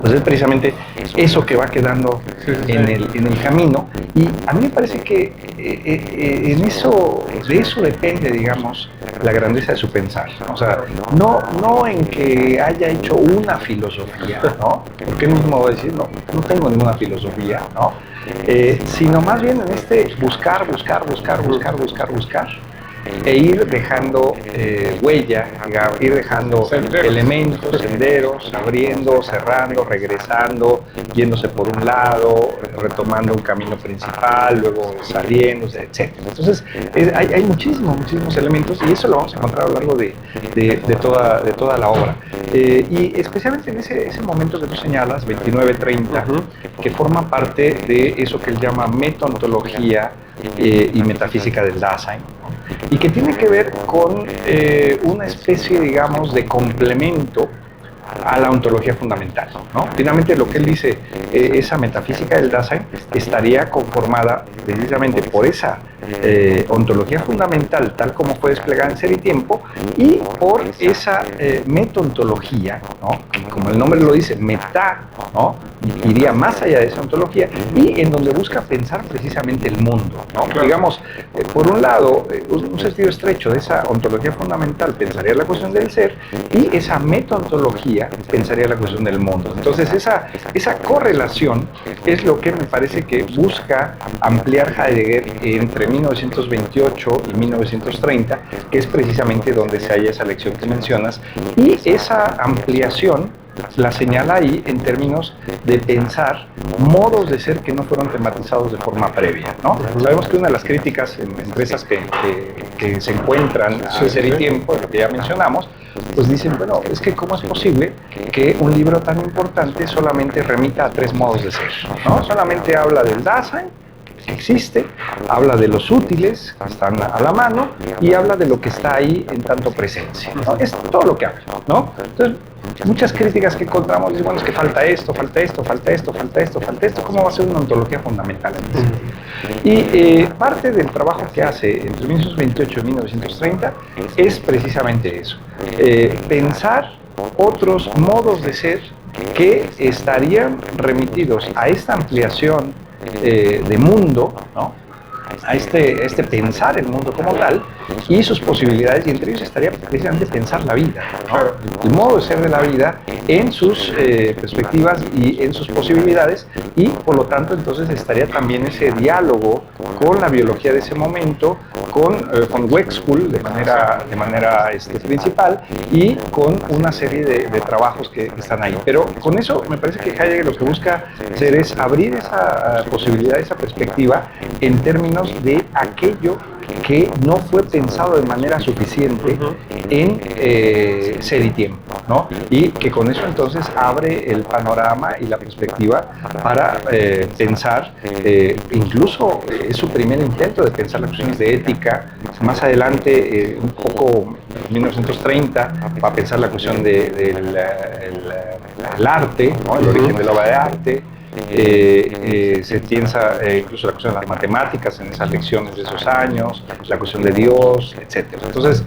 S2: pues es precisamente eso que va quedando en el camino. Y a mí me parece que de eso depende, digamos, la grandeza de su pensar. O sea, no en que haya hecho una filosofía, ¿no? Porque él mismo va a decir, no tengo ninguna filosofía, ¿no? Sino más bien en este buscar e ir dejando huella, digamos, ir dejando elementos, senderos, abriendo, cerrando, regresando, yéndose por un lado, retomando un camino principal, luego saliéndose, etc. Entonces, hay muchísimos elementos y eso lo vamos a encontrar a lo largo de toda la obra. Y especialmente en ese momento que tú señalas, 29-30, que forma parte de eso que él llama metaontología y metafísica del Dasein, y que tiene que ver con una especie, digamos, de complemento a la ontología fundamental, ¿no? Finalmente, lo que él dice, esa metafísica del Dasein estaría conformada precisamente por esa ontología fundamental, tal como fue desplegada en Ser y Tiempo, y por esa metaontología, ¿no? Que, como el nombre lo dice, meta, ¿no? Iría más allá de esa ontología y en donde busca pensar precisamente el mundo, ¿no? Claro. Digamos, por un lado, un sentido estrecho de esa ontología fundamental pensaría la cuestión del ser, y esa metaontología pensaría la cuestión del mundo. Entonces, esa correlación es lo que me parece que busca ampliar Heidegger entre 1928 y 1930, que es precisamente donde se halla esa lección que mencionas, y esa ampliación la señala ahí en términos de pensar modos de ser que no fueron tematizados de forma previa, ¿no? Sabemos que una de las críticas entre esas que se encuentran a Ser y Tiempo, que ya mencionamos, pues dicen, bueno, es que ¿cómo es posible que un libro tan importante solamente remita a 3 modos de ser, ¿no? Solamente habla del Dasein, que existe, habla de los útiles que están a la mano y habla de lo que está ahí en tanto presencia, ¿no? Es todo lo que habla, ¿no? Entonces, muchas críticas que encontramos dicen, bueno, es que falta esto, ¿cómo va a ser una ontología fundamental en eso? Y parte del trabajo que hace entre 1928 y 1930 es precisamente eso, pensar otros modos de ser que estarían remitidos a esta ampliación de mundo, ¿no? A este pensar el mundo como tal y sus posibilidades, y entre ellos estaría precisamente pensar la vida, ¿no? El modo de ser de la vida en sus perspectivas y en sus posibilidades, y por lo tanto entonces estaría también ese diálogo con la biología de ese momento, con Wexkull de manera principal, y con una serie de trabajos que están ahí. Pero con eso me parece que Heidegger lo que busca hacer es abrir esa posibilidad, esa perspectiva en términos de aquello que no fue pensado de manera suficiente en Ser y Tiempo, ¿no? Y que con eso entonces abre el panorama y la perspectiva para pensar, incluso es su primer intento de pensar las cuestiones de ética. Más adelante, un poco en 1930, va a pensar la cuestión del arte, ¿no? El origen de la obra de arte. Se piensa incluso la cuestión de las matemáticas en esas lecciones de esos años, la cuestión de Dios, etc. Entonces,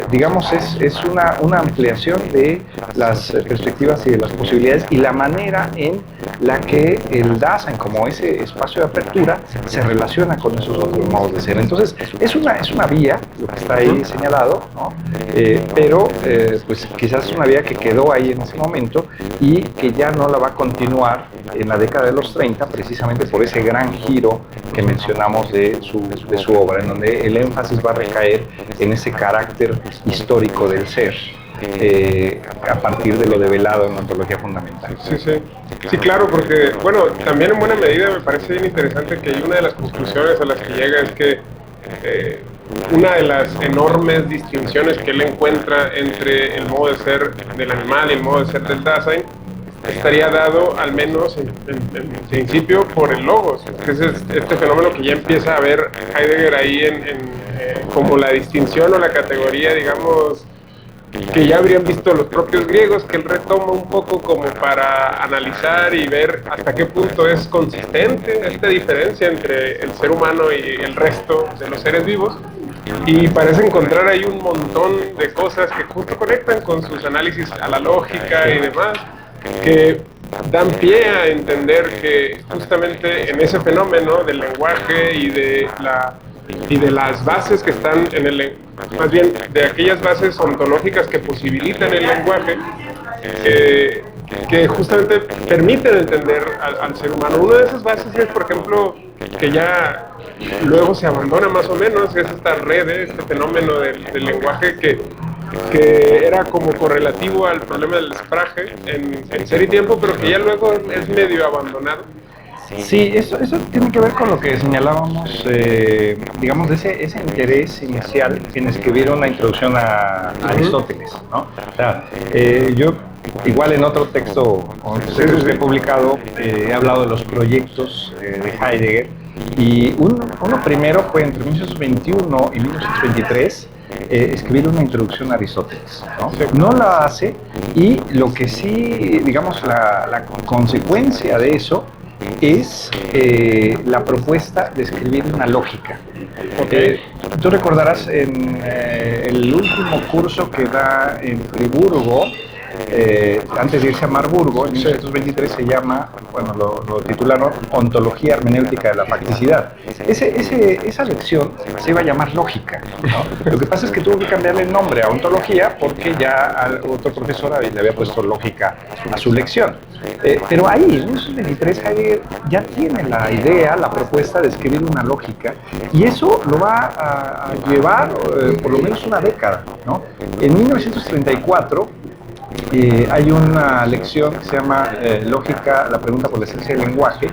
S2: digamos, es una ampliación de las perspectivas y de las posibilidades y la manera en la que el Dasein, como ese espacio de apertura, se relaciona con esos otros modos de ser. Entonces, es una vía, lo que está ahí señalado, ¿no? Pero pues quizás es una vía que quedó ahí en ese momento y que ya no la va a continuar en la década de los 30, precisamente por ese gran giro que mencionamos de su obra, en donde el énfasis va a recaer en ese carácter histórico del ser, a partir de lo develado en la ontología fundamental.
S1: Sí, claro, porque, bueno, también en buena medida me parece bien interesante que una de las conclusiones a las que llega es que una de las enormes distinciones que él encuentra entre el modo de ser del animal y el modo de ser del Dasein estaría dado, al menos en principio, por el logos, que es este fenómeno que ya empieza a ver Heidegger ahí como la distinción o la categoría, digamos, que ya habrían visto los propios griegos, que él retoma un poco como para analizar y ver hasta qué punto es consistente esta diferencia entre el ser humano y el resto de los seres vivos. Y parece encontrar ahí un montón de cosas que justo conectan con sus análisis a la lógica y demás, que dan pie a entender que justamente en ese fenómeno del lenguaje y de las bases que están en el, más bien de aquellas bases ontológicas que posibilitan el lenguaje, que justamente permiten entender al ser humano. Una de esas bases es, por ejemplo, que ya luego se abandona más o menos, es esta red, este fenómeno del lenguaje que era como correlativo al problema del espraje en Ser y Tiempo, pero que ya luego es medio abandonado.
S2: Sí, eso tiene que ver con lo que señalábamos, digamos, de ese interés inicial en escribir una introducción a Aristóteles, ¿no? O sea, yo igual en otro texto, o en textos que he publicado, he hablado de los proyectos de Heidegger, y uno primero fue entre 1921 y 1923, escribir una introducción a Aristóteles, ¿no? No la hace, y lo que sí, digamos, la consecuencia de eso es la propuesta de escribir una lógica. Tú recordarás en el último curso que da en Friburgo, antes de irse a Marburgo, en 1923 se llama, bueno, lo titularon Ontología Hermenéutica de la Facticidad. Esa lección se iba a llamar lógica, ¿no? Lo que pasa es que tuvo que cambiarle el nombre a ontología porque ya otro profesor le había puesto lógica a su lección. Pero ahí, en 1923, Heidegger ya tiene la idea, la propuesta de escribir una lógica, y eso lo va a llevar por lo menos una década, ¿no? En 1934 hay una lección que se llama Lógica, la pregunta por la esencia del lenguaje.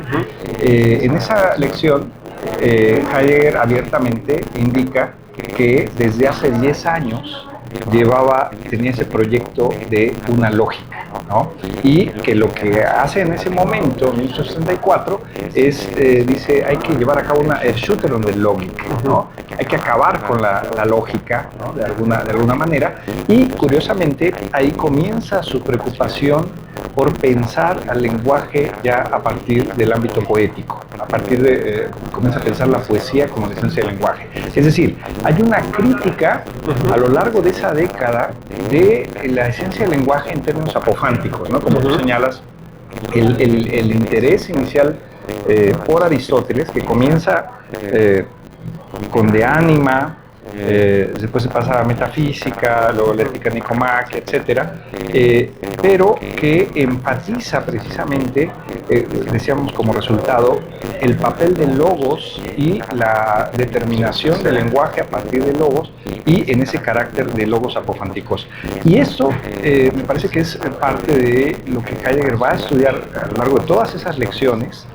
S2: En esa lección, Heidegger abiertamente indica que desde hace 10 años tenía ese proyecto de una lógica, ¿no? Y que lo que hace en ese momento, en 1964, dice, hay que llevar a cabo una Erschütterung der Logik, ¿no? Hay que acabar con la lógica, ¿no? de alguna manera, y curiosamente ahí comienza su preocupación por pensar al lenguaje ya a partir del ámbito poético, comienza a pensar la poesía como la esencia del lenguaje. Es decir, hay una crítica a lo largo de esa década de la esencia del lenguaje en términos apofánticos, ¿no? Como tú señalas, el interés inicial por Aristóteles, que comienza con De Anima, después se pasa a metafísica, luego la ética nicomaquia, etcétera, pero que enfatiza precisamente, decíamos como resultado, el papel del logos y la determinación del lenguaje a partir del logos y en ese carácter de logos apofánticos. Y eso me parece que es parte de lo que Heidegger va a estudiar a lo largo de todas esas lecciones,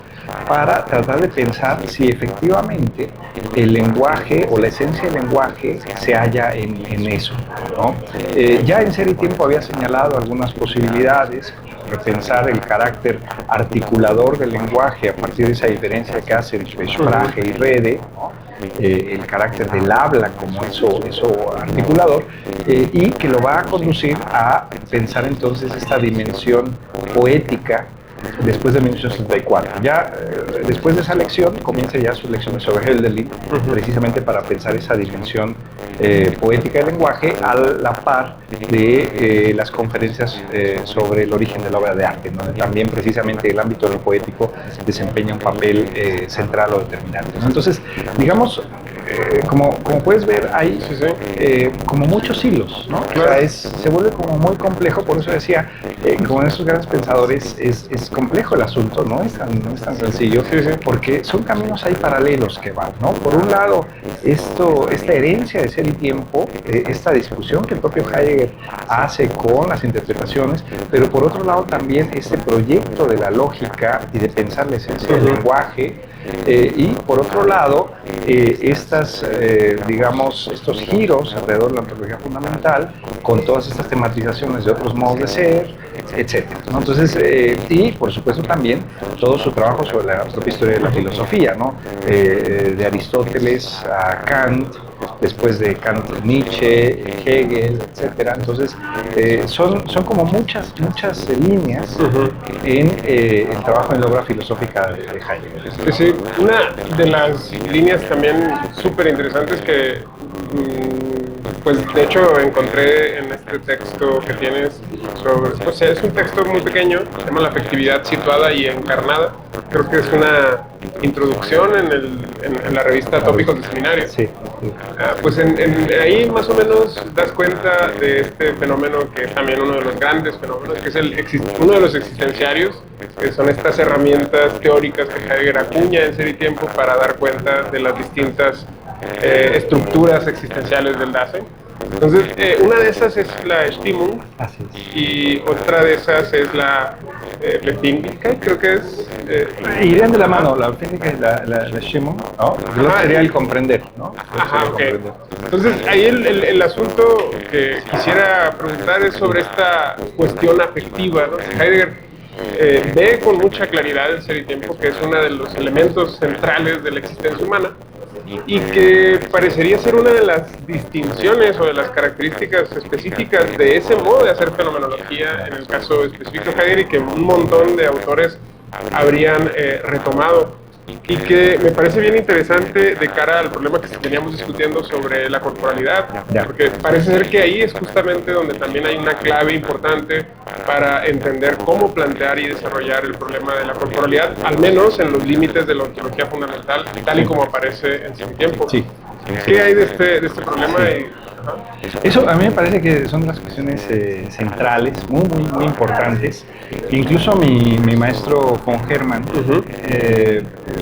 S2: para tratar de pensar si efectivamente el lenguaje o la esencia del lenguaje se halla en eso, ¿no? Ya en Ser y Tiempo había señalado algunas posibilidades, repensar el carácter articulador del lenguaje a partir de esa diferencia que hace entre Sprache y Rede, ¿no? El carácter del habla como eso articulador, y que lo va a conducir a pensar entonces esta dimensión poética después de 1964. Ya después de esa lección comienza ya sus lecciones sobre Hölderlin, precisamente para pensar esa dimensión poética del lenguaje a la par de las conferencias sobre el origen de la obra de arte, donde también precisamente el ámbito de lo poético desempeña un papel central o determinante, ¿no? Entonces, digamos, como puedes ver, hay como muchos hilos, ¿no? Claro. O sea, se vuelve como muy complejo, por eso decía, como en esos grandes pensadores, es complejo el asunto, no es tan sencillo, porque son caminos ahí paralelos que van, ¿no? Por un lado, esta herencia de Ser y Tiempo, esta discusión que el propio Heidegger hace con las interpretaciones, pero por otro lado también este proyecto de la lógica y de pensar la esencia del lenguaje, y por otro lado, digamos, estos giros alrededor de la ontología fundamental, con todas estas tematizaciones de otros modos de ser, etcétera, ¿no? Entonces, y por supuesto también todo su trabajo sobre la propia historia de la filosofía, ¿no? De Aristóteles a Kant, después de Kant, Nietzsche, Hegel, etcétera. Entonces, son como muchas líneas en el trabajo en la obra filosófica de Heidegger.
S1: Sí, una de las líneas también súper interesantes que, pues de hecho encontré en este texto que tienes sobre, o sea, es un texto muy pequeño, se llama La afectividad situada y encarnada. Creo que es una introducción en la revista Tópicos de Seminario.
S2: Sí.
S1: Pues ahí más o menos das cuenta de este fenómeno que es también uno de los grandes fenómenos, que es uno de los existenciarios, que son estas herramientas teóricas que Heidegger acuña en Ser y Tiempo para dar cuenta de las distintas estructuras existenciales del Dasein. Entonces, una de esas es la Stimmung y otra de esas es la Befindlichkeit, creo que es...
S2: Irían de la mano, la Befindlichkeit y la Stimmung, ¿no? Porque sería el comprender, ¿no?
S1: Okay. Entonces, ahí el asunto que quisiera preguntar es sobre esta cuestión afectiva, ¿no? Heidegger ve con mucha claridad el Ser y Tiempo, que es uno de los elementos centrales de la existencia humana, y que parecería ser una de las distinciones o de las características específicas de ese modo de hacer fenomenología en el caso específico de Heidegger, y que un montón de autores habrían retomado, y que me parece bien interesante de cara al problema que veníamos discutiendo sobre la corporalidad, porque parece ser que ahí es justamente donde también hay una clave importante para entender cómo plantear y desarrollar el problema de la corporalidad, al menos en los límites de la ontología fundamental, tal y como aparece en Sin Tiempo.
S2: Sí.
S1: ¿Qué hay de este problema?
S2: Eso a mí me parece que son las cuestiones centrales, muy importantes. Incluso mi maestro von Hermann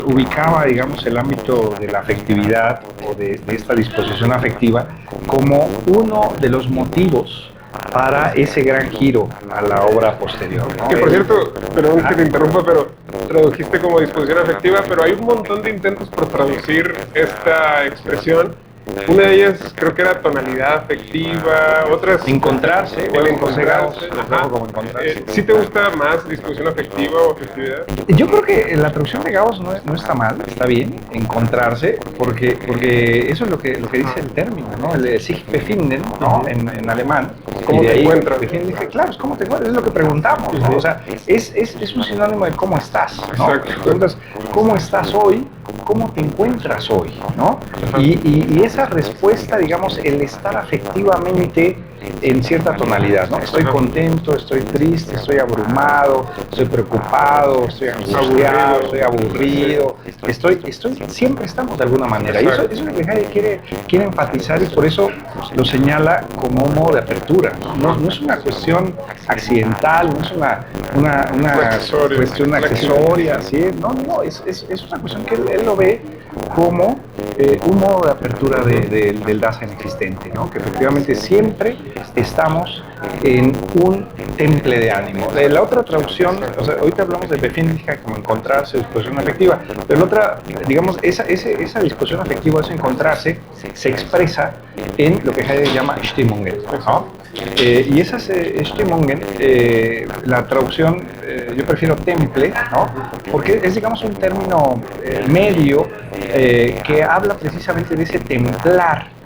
S2: ubicaba, digamos, el ámbito de la afectividad o de esta disposición afectiva como uno de los motivos para ese gran giro a la obra posterior, ¿no?
S1: Que por cierto, perdón que te interrumpa, pero tradujiste como disposición afectiva, pero hay un montón de intentos por traducir esta expresión. Una de ellas creo que era tonalidad afectiva, otras...
S2: Encontrarse,
S1: el encontrarse.
S2: Como encontrarse.
S1: ¿Sí te gusta más disposición afectiva o afectividad?
S2: Yo creo que la traducción de Gauss no está mal, está bien, encontrarse, porque eso es lo que dice el término, ¿no? El sich befinden, ¿no? En alemán.
S1: ¿Cómo te encuentras?
S2: Claro, es cómo te encuentras, es lo que preguntamos, ¿no? O sea, es un sinónimo de cómo estás, ¿no?
S1: Exacto.
S2: Preguntas, ¿cómo estás hoy? ¿Cómo te encuentras hoy? ¿No? Y esa respuesta, digamos, el estar afectivamente en cierta tonalidad, ¿no? Estoy contento, estoy triste, estoy abrumado, estoy preocupado, estoy angustiado, estoy aburrido, siempre estamos de alguna manera. Y eso es lo que Heidegger quiere enfatizar, y por eso lo señala como un modo de apertura. No es una cuestión accidental, no es una cuestión accesoria, ¿sí? No, es una cuestión que él lo ve como un modo de apertura del Dasein existente, ¿no? Que efectivamente siempre estamos en un temple de ánimo. La otra traducción, o sea, ahorita hablamos de Befindlichkeit como encontrarse, disposición afectiva, pero la otra, digamos, esa disposición afectiva, ese encontrarse, se expresa en lo que Heidegger llama Stimmungen, ¿no? Y esas Stimmungen, la traducción, yo prefiero temple, ¿no? Porque es, digamos, un término medio que habla precisamente de ese templar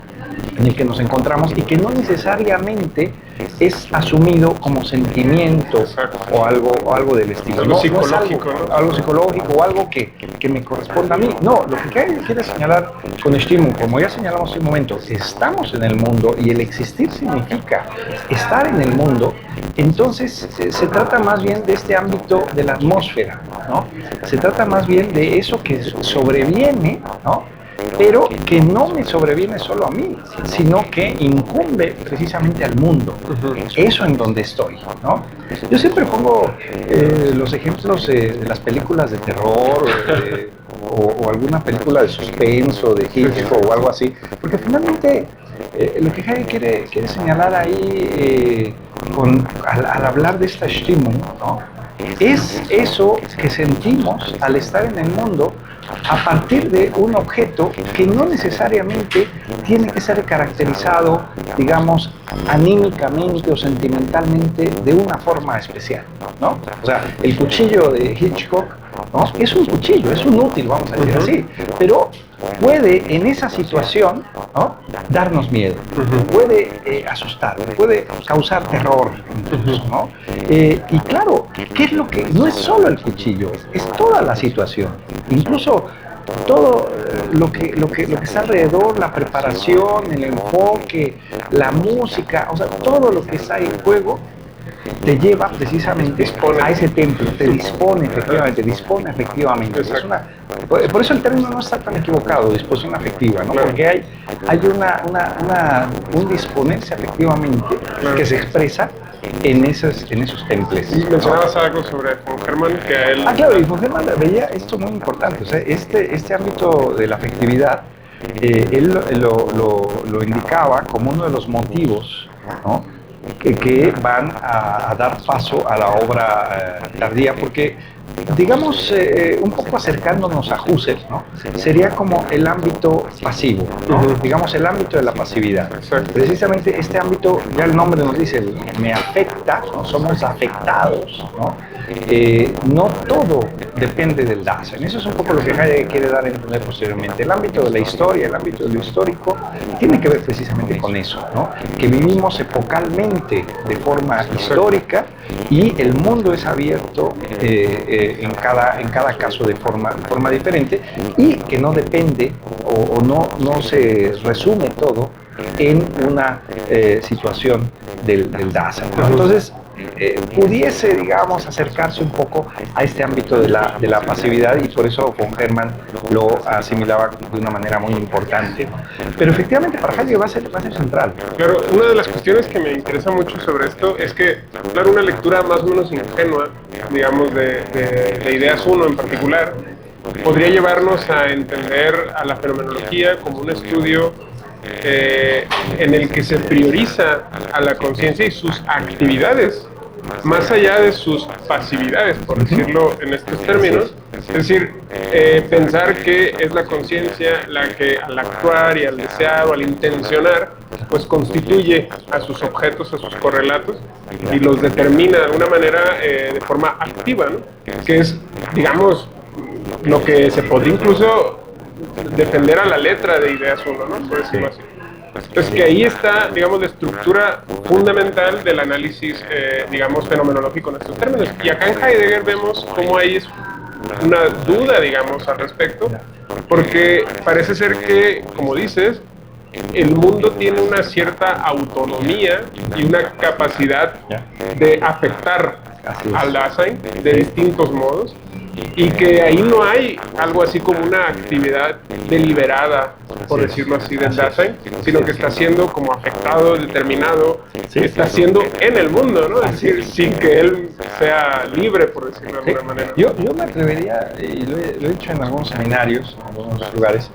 S2: en el que nos encontramos, y que no necesariamente es asumido como sentimiento o algo del estilo.
S1: Algo psicológico,
S2: algo psicológico o algo que me corresponda a mí. No, lo que quiere señalar con Stimmung, como ya señalamos hace un momento, estamos en el mundo y el existir significa estar en el mundo. Entonces se trata más bien de este ámbito de la atmósfera, ¿no? Se trata más bien de eso que sobreviene, ¿no? Pero que no me sobreviene solo a mí, sino que incumbe precisamente al mundo. Eso en donde estoy, ¿no? Yo siempre pongo los ejemplos de las películas de terror o alguna película de suspenso, de Hitchcock o algo así, porque finalmente lo que Heidegger quiere señalar ahí al hablar de esta Stimmung, ¿no? Es eso que sentimos al estar en el mundo a partir de un objeto que no necesariamente tiene que ser caracterizado, digamos, anímicamente o sentimentalmente de una forma especial, ¿no? O sea, el cuchillo de Hitchcock, ¿no? Es un cuchillo, es un útil, vamos a decir así, pero puede en esa situación, ¿no?, darnos miedo, puede asustar, puede causar terror, incluso, ¿no? Y claro, ¿qué es lo que? No es solo el cuchillo, es toda la situación, incluso todo lo que está alrededor, la preparación, el enfoque, la música, o sea, todo lo que está en juego te lleva precisamente a ese templo, te dispone efectivamente. Es una, por eso el término no está tan equivocado, disposición afectiva, ¿no? Porque hay un disponerse afectivamente que se expresa en esos templos.
S1: Y mencionabas algo sobre von Hermann, que a él...
S2: Claro, y von Hermann veía esto muy importante, o sea, este ámbito de la afectividad, él lo indicaba como uno de los motivos, ¿no?, que van a dar paso a la obra tardía, porque, digamos, un poco acercándonos a Husserl, ¿no?, sería como el ámbito pasivo, ¿no? Digamos, el ámbito de la pasividad. Precisamente este ámbito, ya el nombre nos dice, me afecta, ¿no?, somos afectados, ¿no? No todo depende del Dasein. Eso es un poco lo que Heidegger quiere dar a entender posteriormente. El ámbito de la historia, el ámbito de lo histórico, tiene que ver precisamente con eso, ¿no? Que vivimos epocalmente de forma histórica y el mundo es abierto en cada caso de forma diferente, y que no depende o no se resume todo en una situación del Dasein, ¿no? Entonces, pudiese, digamos, acercarse un poco a este ámbito de la pasividad, y por eso von Hermann lo asimilaba de una manera muy importante. Pero efectivamente para Heidegger va a ser central.
S1: Claro, una de las cuestiones que me interesa mucho sobre esto es que, claro, una lectura más o menos ingenua, digamos, de Ideas 1 en particular, podría llevarnos a entender a la fenomenología como un estudio en el que se prioriza a la conciencia y sus actividades más allá de sus pasividades, por decirlo en estos términos. Es decir, pensar que es la conciencia la que al actuar y al desear o al intencionar, pues constituye a sus objetos, a sus correlatos, y los determina de alguna manera de forma activa, ¿no? Que es, digamos, lo que se podría incluso defender a la letra de Ideas 1, ¿no?, por decirlo así. Entonces, que ahí está, digamos, la estructura fundamental del análisis, digamos, fenomenológico en estos términos. Y acá en Heidegger vemos cómo hay una duda, digamos, al respecto, porque parece ser que, como dices, el mundo tiene una cierta autonomía y una capacidad de afectar al Dasein de distintos modos, y que ahí no hay algo así como una actividad deliberada, por decirlo así, del Dasein, sino que está siendo como afectado, determinado, está siendo en el mundo, ¿no? Es decir, sin que él sea libre, por decirlo de alguna manera.
S2: Yo me atrevería, y lo he dicho en algunos seminarios, en algunos lugares,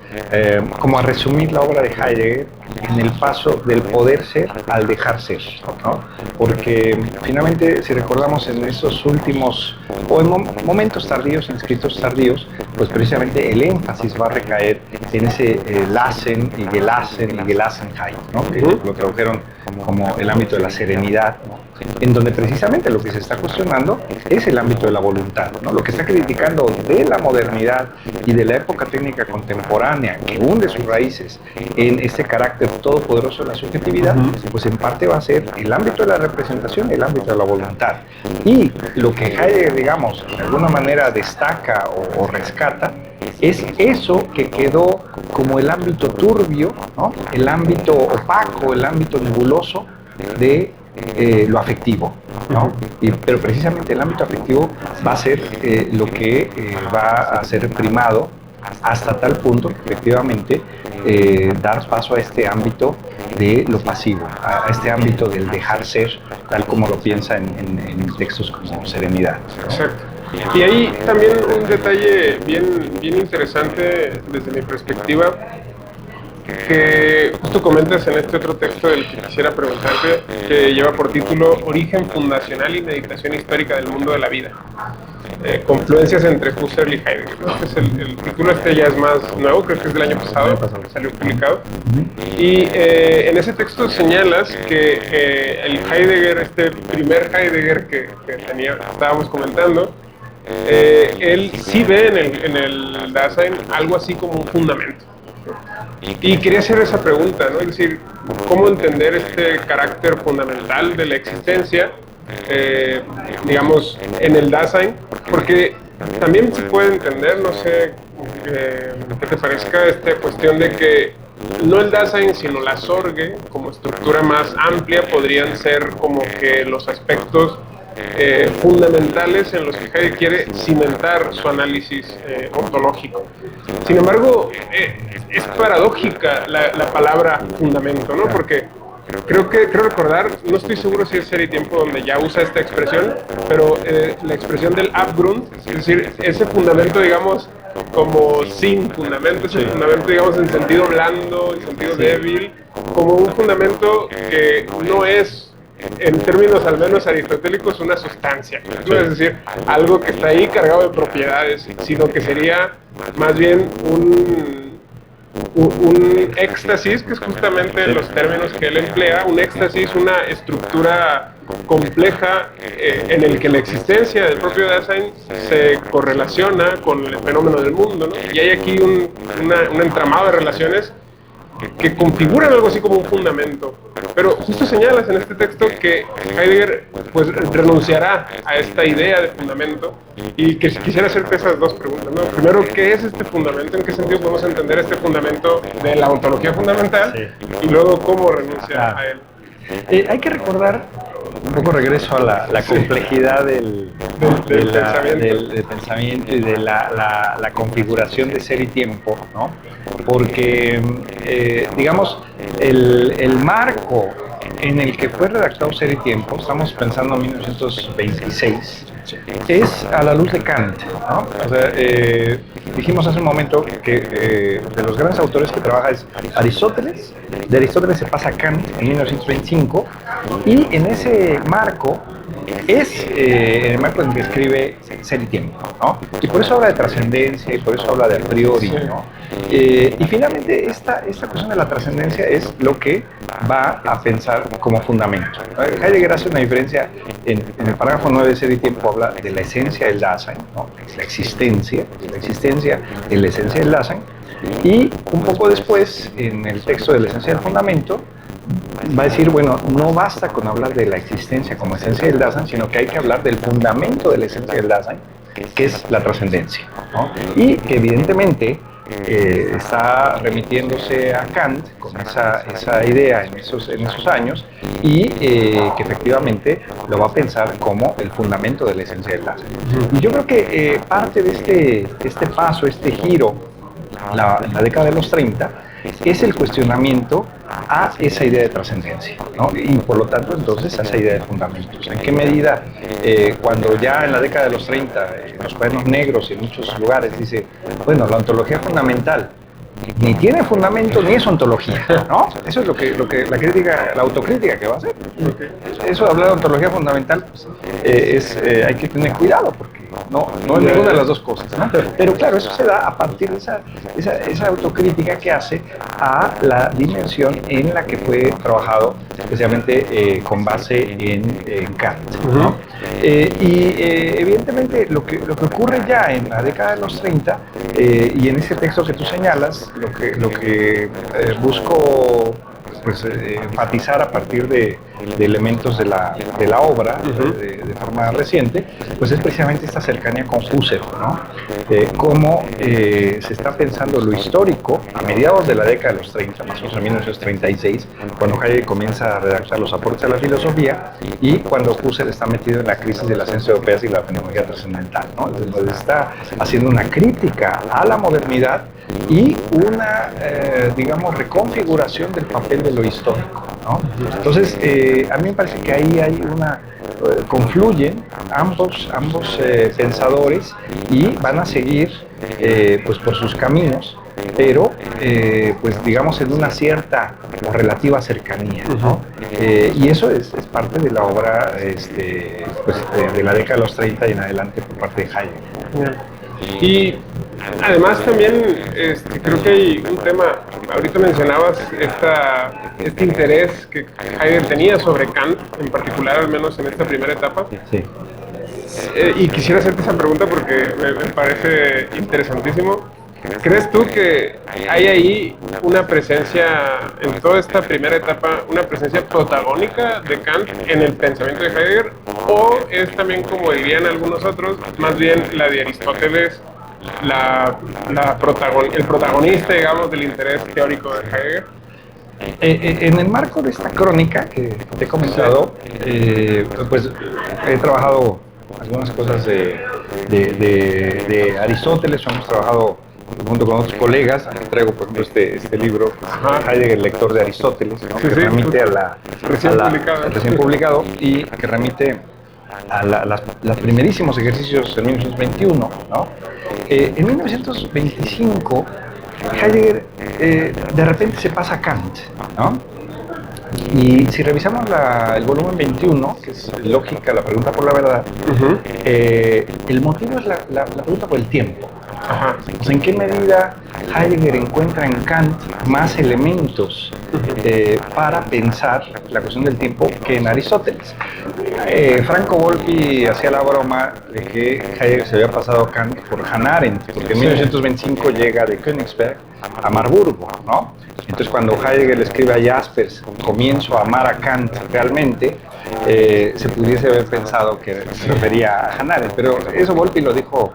S2: como a resumir la obra de Heidegger en el paso del poder ser al dejar ser, ¿no? Porque finalmente, si recordamos en estos últimos, o en momentos tardíos, en escritos tardíos, pues precisamente el énfasis va a recaer en ese Lassen y Gelassenheit, ¿no?, que lo tradujeron como el ámbito de la serenidad, ¿no?, en donde precisamente lo que se está cuestionando es el ámbito de la voluntad, ¿no? Lo que está criticando de la modernidad y de la época técnica contemporánea, que hunde sus raíces en este carácter todopoderoso de la subjetividad, pues en parte va a ser el ámbito de la representación y el ámbito de la voluntad. Y lo que Heidegger, digamos, de alguna manera destaca o rescata es eso que quedó como el ámbito turbio, ¿no?, el ámbito opaco, el ámbito nebuloso de lo afectivo, ¿no? Pero precisamente el ámbito afectivo va a ser lo que va a ser primado hasta tal punto que efectivamente dar paso a este ámbito de lo pasivo, a este ámbito del dejar ser, tal como lo piensa en textos como Serenidad, ¿no?
S1: Exacto. Y ahí también un detalle bien interesante desde mi perspectiva, que justo comentas en este otro texto del que quisiera preguntarte, que lleva por título Origen fundacional y meditación histórica del mundo de la vida. Confluencias entre Husserl y Heidegger, ¿no? Es el título este ya es más nuevo, creo que es del año pasado, salió publicado. Y en ese texto señalas que el Heidegger, este primer Heidegger que estábamos comentando, él sí ve en el Dasein algo así como un fundamento. Y quería hacer esa pregunta, ¿no? Es decir, ¿cómo entender este carácter fundamental de la existencia, digamos, en el Dasein? Porque también se puede entender, no sé, qué te parezca esta cuestión de que no el Dasein, sino la Sorge, como estructura más amplia, podrían ser como que los aspectos fundamentales en los que Heidegger quiere cimentar su análisis ontológico. Sin embargo, es paradójica la palabra fundamento, ¿no? Porque creo recordar, no estoy seguro si es Ser y Tiempo donde ya usa esta expresión, pero la expresión del Abgrund, es decir, ese fundamento, digamos, como sin fundamento, ese fundamento, digamos, en sentido blando, en sentido débil, como un fundamento que no es, en términos al menos aristotélicos, una sustancia, ¿no? Es decir, algo que está ahí cargado de propiedades, sino que sería más bien un éxtasis, que es justamente los términos que él emplea, un éxtasis, una estructura compleja en el que la existencia del propio Dasein se correlaciona con el fenómeno del mundo, ¿no? Y hay aquí un entramado de relaciones que configuran algo así como un fundamento. Pero justo señalas en este texto que Heidegger pues renunciará a esta idea de fundamento, y que quisiera hacerte esas dos preguntas, ¿no? Primero, ¿qué es este fundamento? ¿En qué sentido podemos entender este fundamento de la ontología fundamental? Sí. Y luego, ¿cómo renuncia a él?
S2: Hay que recordar, un poco regreso a la complejidad del pensamiento y de la configuración de Ser y Tiempo, ¿no? Porque, digamos, el marco en el que fue redactado Ser y Tiempo, estamos pensando en 1926, es a la luz de Kant, ¿no? O sea, dijimos hace un momento que de los grandes autores que trabaja es Aristóteles. De Aristóteles se pasa a Kant en 1925, y en ese marco es el marco en que escribe Ser y Tiempo, ¿no? Y por eso habla de trascendencia, y por eso habla de a priori, ¿no? Y finalmente esta cuestión de la trascendencia es lo que va a pensar como fundamento. Heidegger hace una diferencia en el parágrafo 9 de Ser y Tiempo, habla de la esencia del Dasein, ¿no? La existencia en la esencia del Dasein, y un poco después, en el texto de la esencia del fundamento, va a decir, bueno, no basta con hablar de la existencia como esencia del Dasein, sino que hay que hablar del fundamento de la esencia del Dasein, que es la trascendencia, ¿no? Y que evidentemente está remitiéndose a Kant con esa idea en esos años, y que efectivamente lo va a pensar como el fundamento de la esencia del Dasein. Y yo creo que parte de este paso, este giro, en la década de los 30, es el cuestionamiento a esa idea de trascendencia, ¿no? Y por lo tanto, entonces, a esa idea de fundamentos. ¿En qué medida, cuando ya en la década de los 30, en los cuadernos negros y en muchos lugares dice, bueno, la ontología fundamental ni tiene fundamento ni es ontología, ¿no? Eso es lo que la autocrítica que va a hacer. Eso de hablar de ontología fundamental, pues, hay que tener cuidado, porque no es ninguna de las dos cosas, ¿no? Pero claro, eso se da a partir de esa autocrítica que hace a la dimensión en la que fue trabajado, especialmente con base en Kant, ¿no? Y evidentemente lo que ocurre ya en la década de los 30, y en ese texto que tú señalas, lo que busco pues, enfatizar a partir de elementos de la obra de forma reciente, pues es precisamente esta cercanía con Husserl, ¿no? Cómo se está pensando lo histórico a mediados de la década de los 30, más o menos en 1936, cuando Heidegger comienza a redactar los aportes a la filosofía, y cuando Husserl está metido en la crisis de las ciencias europeas y la fenomenología trascendental, ¿no? Entonces está haciendo una crítica a la modernidad y una, digamos, reconfiguración del papel de lo histórico, ¿no? Entonces, a mí me parece que ahí hay confluyen ambos pensadores, y van a seguir pues por sus caminos, pero pues digamos en una cierta o relativa cercanía, ¿no? Y eso es parte de la obra pues, de la década de los 30 y en adelante por parte de Heidegger.
S1: Y además también creo que hay un tema, ahorita mencionabas este interés que Heidegger tenía sobre Kant, en particular, al menos en esta primera etapa.
S2: Sí.
S1: Y quisiera hacerte esa pregunta porque me parece interesantísimo. ¿Crees tú que hay ahí una presencia, en toda esta primera etapa, una presencia protagónica de Kant en el pensamiento de Heidegger? ¿O es también, como dirían algunos otros, más bien la de Aristóteles, el protagonista, digamos, del interés teórico de Heidegger?
S2: En el marco de esta crónica que te he comentado, pues he trabajado algunas cosas de Aristóteles, hemos trabajado junto con otros colegas. Traigo, por ejemplo, este libro, Heidegger, lector de Aristóteles, ¿no? Que remite recién publicado y que remite a los primerísimos ejercicios en 1921, ¿no? En 1925, Heidegger de repente se pasa a Kant, ¿no? Y si revisamos el volumen 21, que es Lógica, la pregunta por la verdad, el motivo es la pregunta por el tiempo. O sea, ¿en qué medida Heidegger encuentra en Kant más elementos para pensar la cuestión del tiempo que en Aristóteles? Franco Volpi hacía la broma de que Heidegger se había pasado a Kant por Hannah Arendt, porque en 1925 llega de Königsberg a Marburgo, ¿no? Entonces, cuando Heidegger le escribe a Jaspers, comienzo a amar a Kant realmente, se pudiese haber pensado que se refería a Hannah Arendt, pero eso Volpi lo dijo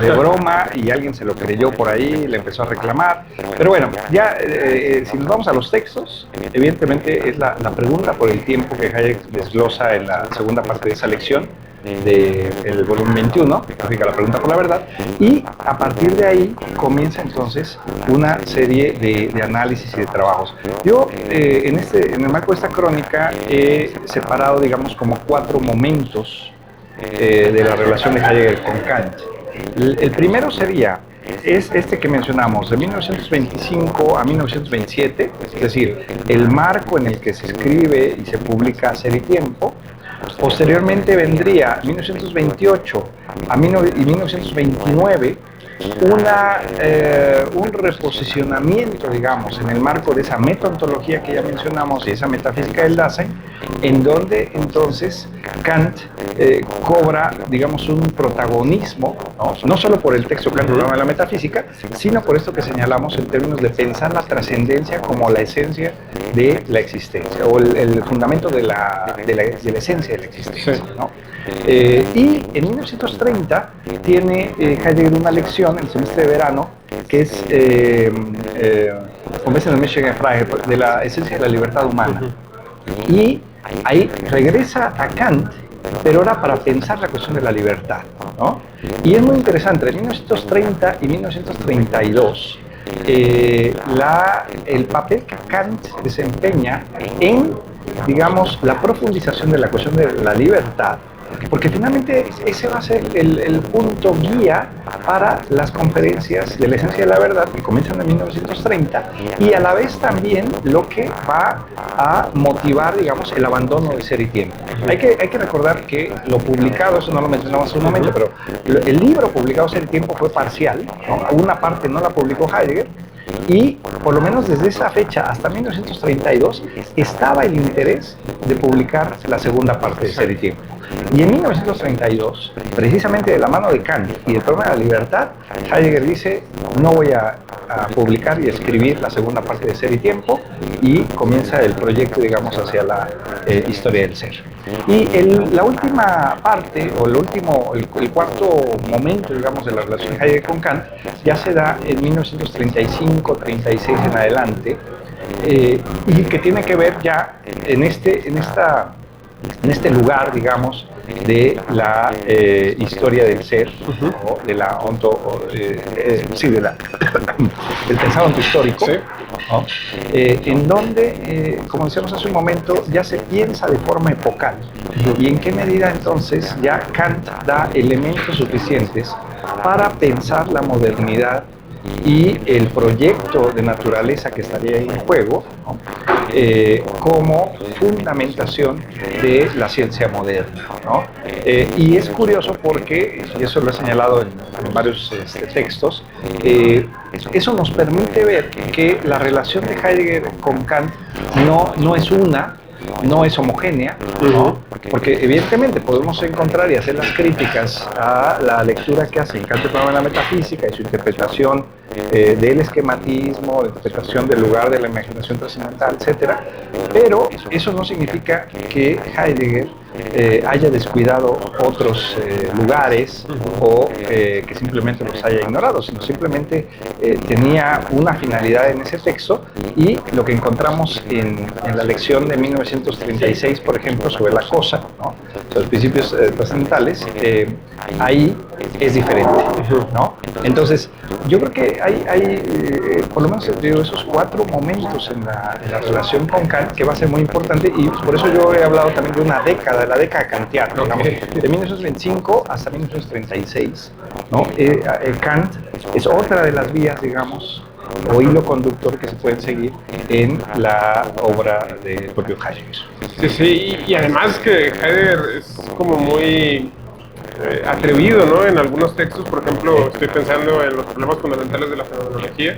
S2: de broma y alguien se lo creyó por ahí, le empezó a reclamar. Pero bueno, ya si nos vamos a los textos, evidentemente es la pregunta por el tiempo que Heidegger desglosa en la segunda parte de esa lección del volumen 21, significa la pregunta por la verdad, y a partir de ahí comienza entonces una serie de análisis y de trabajos. Yo en el marco de esta crónica he separado, digamos, como 4 momentos de la relación de Heidegger con Kant. El primero es este que mencionamos, de 1925 a 1927, es decir, el marco en el que se escribe y se publica Ser y Tiempo. Posteriormente vendría 1928 y 1929 un reposicionamiento, digamos, en el marco de esa metaontología que ya mencionamos y esa metafísica del Dasein, en donde entonces Kant cobra, digamos, un protagonismo, no solo por el texto kantiano de la metafísica, sino por esto que señalamos en términos de pensar la trascendencia como la esencia de la existencia, o el fundamento de la esencia de la existencia, ¿no? Y en 1930 tiene Heidegger una lección en el semestre de verano que es de la esencia de la libertad humana. Y ahí regresa a Kant, pero ahora para pensar la cuestión de la libertad, ¿no? Y es muy interesante, en 1930 y 1932, el papel que Kant desempeña en, digamos, la profundización de la cuestión de la libertad, porque finalmente ese va a ser el punto guía para las conferencias de la esencia de la verdad que comienzan en 1930 y a la vez también lo que va a motivar, digamos, el abandono de Ser y Tiempo. Hay que recordar que lo publicado, eso no lo mencionamos hace un momento, pero el libro publicado Ser y Tiempo fue parcial, ¿no? Una parte no la publicó Heidegger, y por lo menos desde esa fecha hasta 1932 estaba el interés de publicar la segunda parte de Ser y Tiempo. Y en 1932, precisamente de la mano de Kant y del problema de la libertad, Heidegger dice: no voy a publicar y escribir la segunda parte de Ser y Tiempo, y comienza el proyecto, digamos, hacia la historia del ser. Y la última parte, o el cuarto momento, digamos, de la relación de Heidegger con Kant, ya se da en 1935, 36 en adelante, y que tiene que ver ya en este lugar, digamos, de la historia del ser, o de la del pensado ontohistórico, ¿sí? ¿No? En donde, como decíamos hace un momento, ya se piensa de forma epocal. Y en qué medida entonces ya Kant da elementos suficientes para pensar la modernidad y el proyecto de naturaleza que estaría en juego, ¿no? Como fundamentación de la ciencia moderna, ¿no? Y es curioso porque, y eso lo he señalado en varios textos, eso nos permite ver que la relación de Heidegger con Kant no es una, no es homogénea, ¿no? Porque evidentemente podemos encontrar y hacer las críticas a la lectura que hace Kant del problema de la metafísica y su interpretación del esquematismo, la interpretación del lugar de la imaginación trascendental, etcétera, pero eso no significa que Heidegger haya descuidado otros lugares o que simplemente los haya ignorado, sino simplemente tenía una finalidad en ese texto, y lo que encontramos en la lección de 1936, por ejemplo, sobre la cosa, ¿no? Los principios trascendentales, ahí es diferente, ¿no? Entonces, yo creo que hay por lo menos esos 4 momentos en la relación con Kant que va a ser muy importante, y por eso yo he hablado también de una década, la década kantiana, digamos, de 1925 hasta 1936, ¿no? Kant es otra de las vías, digamos, o hilo conductor que se pueden seguir en la obra del propio Heidegger.
S1: Sí, sí, y además que Heidegger es como muy atrevido, ¿no? En algunos textos, por ejemplo, estoy pensando en los problemas fundamentales de la fenomenología,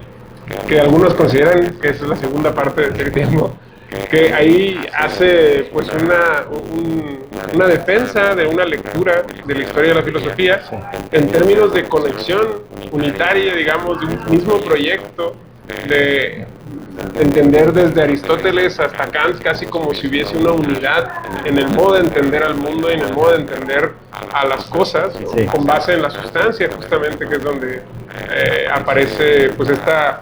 S1: que algunos consideran que esa es la segunda parte del secretismo, que ahí hace pues una defensa de una lectura de la historia de la filosofía en términos de conexión unitaria, digamos, de un mismo proyecto, de entender desde Aristóteles hasta Kant casi como si hubiese una unidad en el modo de entender al mundo y en el modo de entender a las cosas, sí, con base en la sustancia, justamente, que es donde aparece pues esta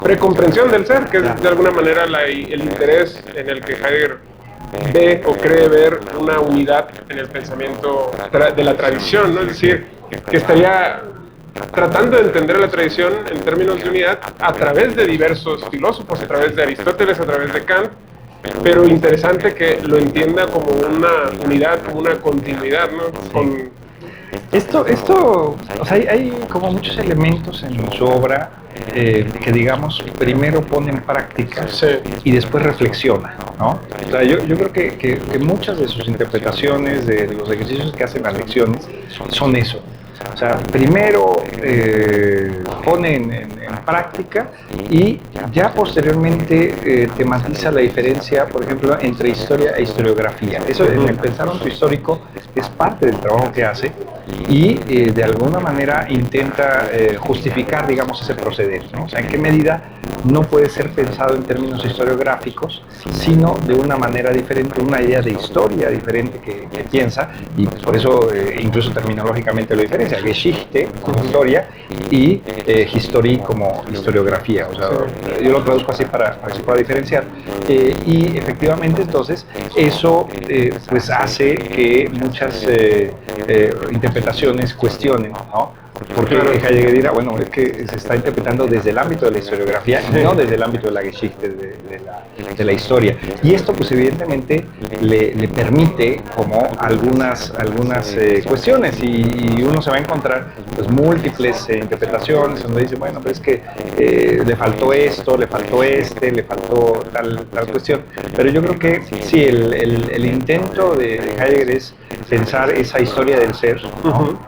S1: precomprensión del ser, que es de alguna manera el interés en el que Heidegger ve o cree ver una unidad en el pensamiento de la tradición, ¿no? Es decir, que estaría tratando de entender la tradición en términos de unidad a través de diversos filósofos, a través de Aristóteles, a través de Kant, pero interesante que lo entienda como una unidad, como una continuidad, ¿no? Con
S2: Esto, o sea, hay como muchos elementos en su obra que, digamos, primero pone en práctica, sí, y después reflexiona, ¿no? O sea, yo creo que muchas de sus interpretaciones, de los ejercicios que hacen las lecciones, son eso. O sea, primero pone en práctica y ya posteriormente tematiza la diferencia, por ejemplo, entre historia e historiografía. Eso en el pensamiento histórico es parte del trabajo que hace, y de alguna manera intenta justificar, digamos, ese proceder, ¿no? O sea, en qué medida no puede ser pensado en términos historiográficos, sino de una manera diferente, una idea de historia diferente que piensa, y por eso incluso terminológicamente lo diferencia, Geschichte como historia y History como historiografía. O sea, yo lo traduzco así para que se pueda diferenciar. Y efectivamente, entonces, eso pues hace que muchas interpretaciones cuestionen, ¿no? Porque Heidegger dirá, bueno, es que se está interpretando desde el ámbito de la historiografía y no desde el ámbito de la Geschichte, de la historia. Y esto, pues evidentemente, le permite como algunas cuestiones, y uno se va a encontrar pues múltiples interpretaciones donde dice, bueno, pues es que le faltó esto, le faltó le faltó tal cuestión. Pero yo creo que sí, el intento de Heidegger es pensar esa historia del ser, ¿no?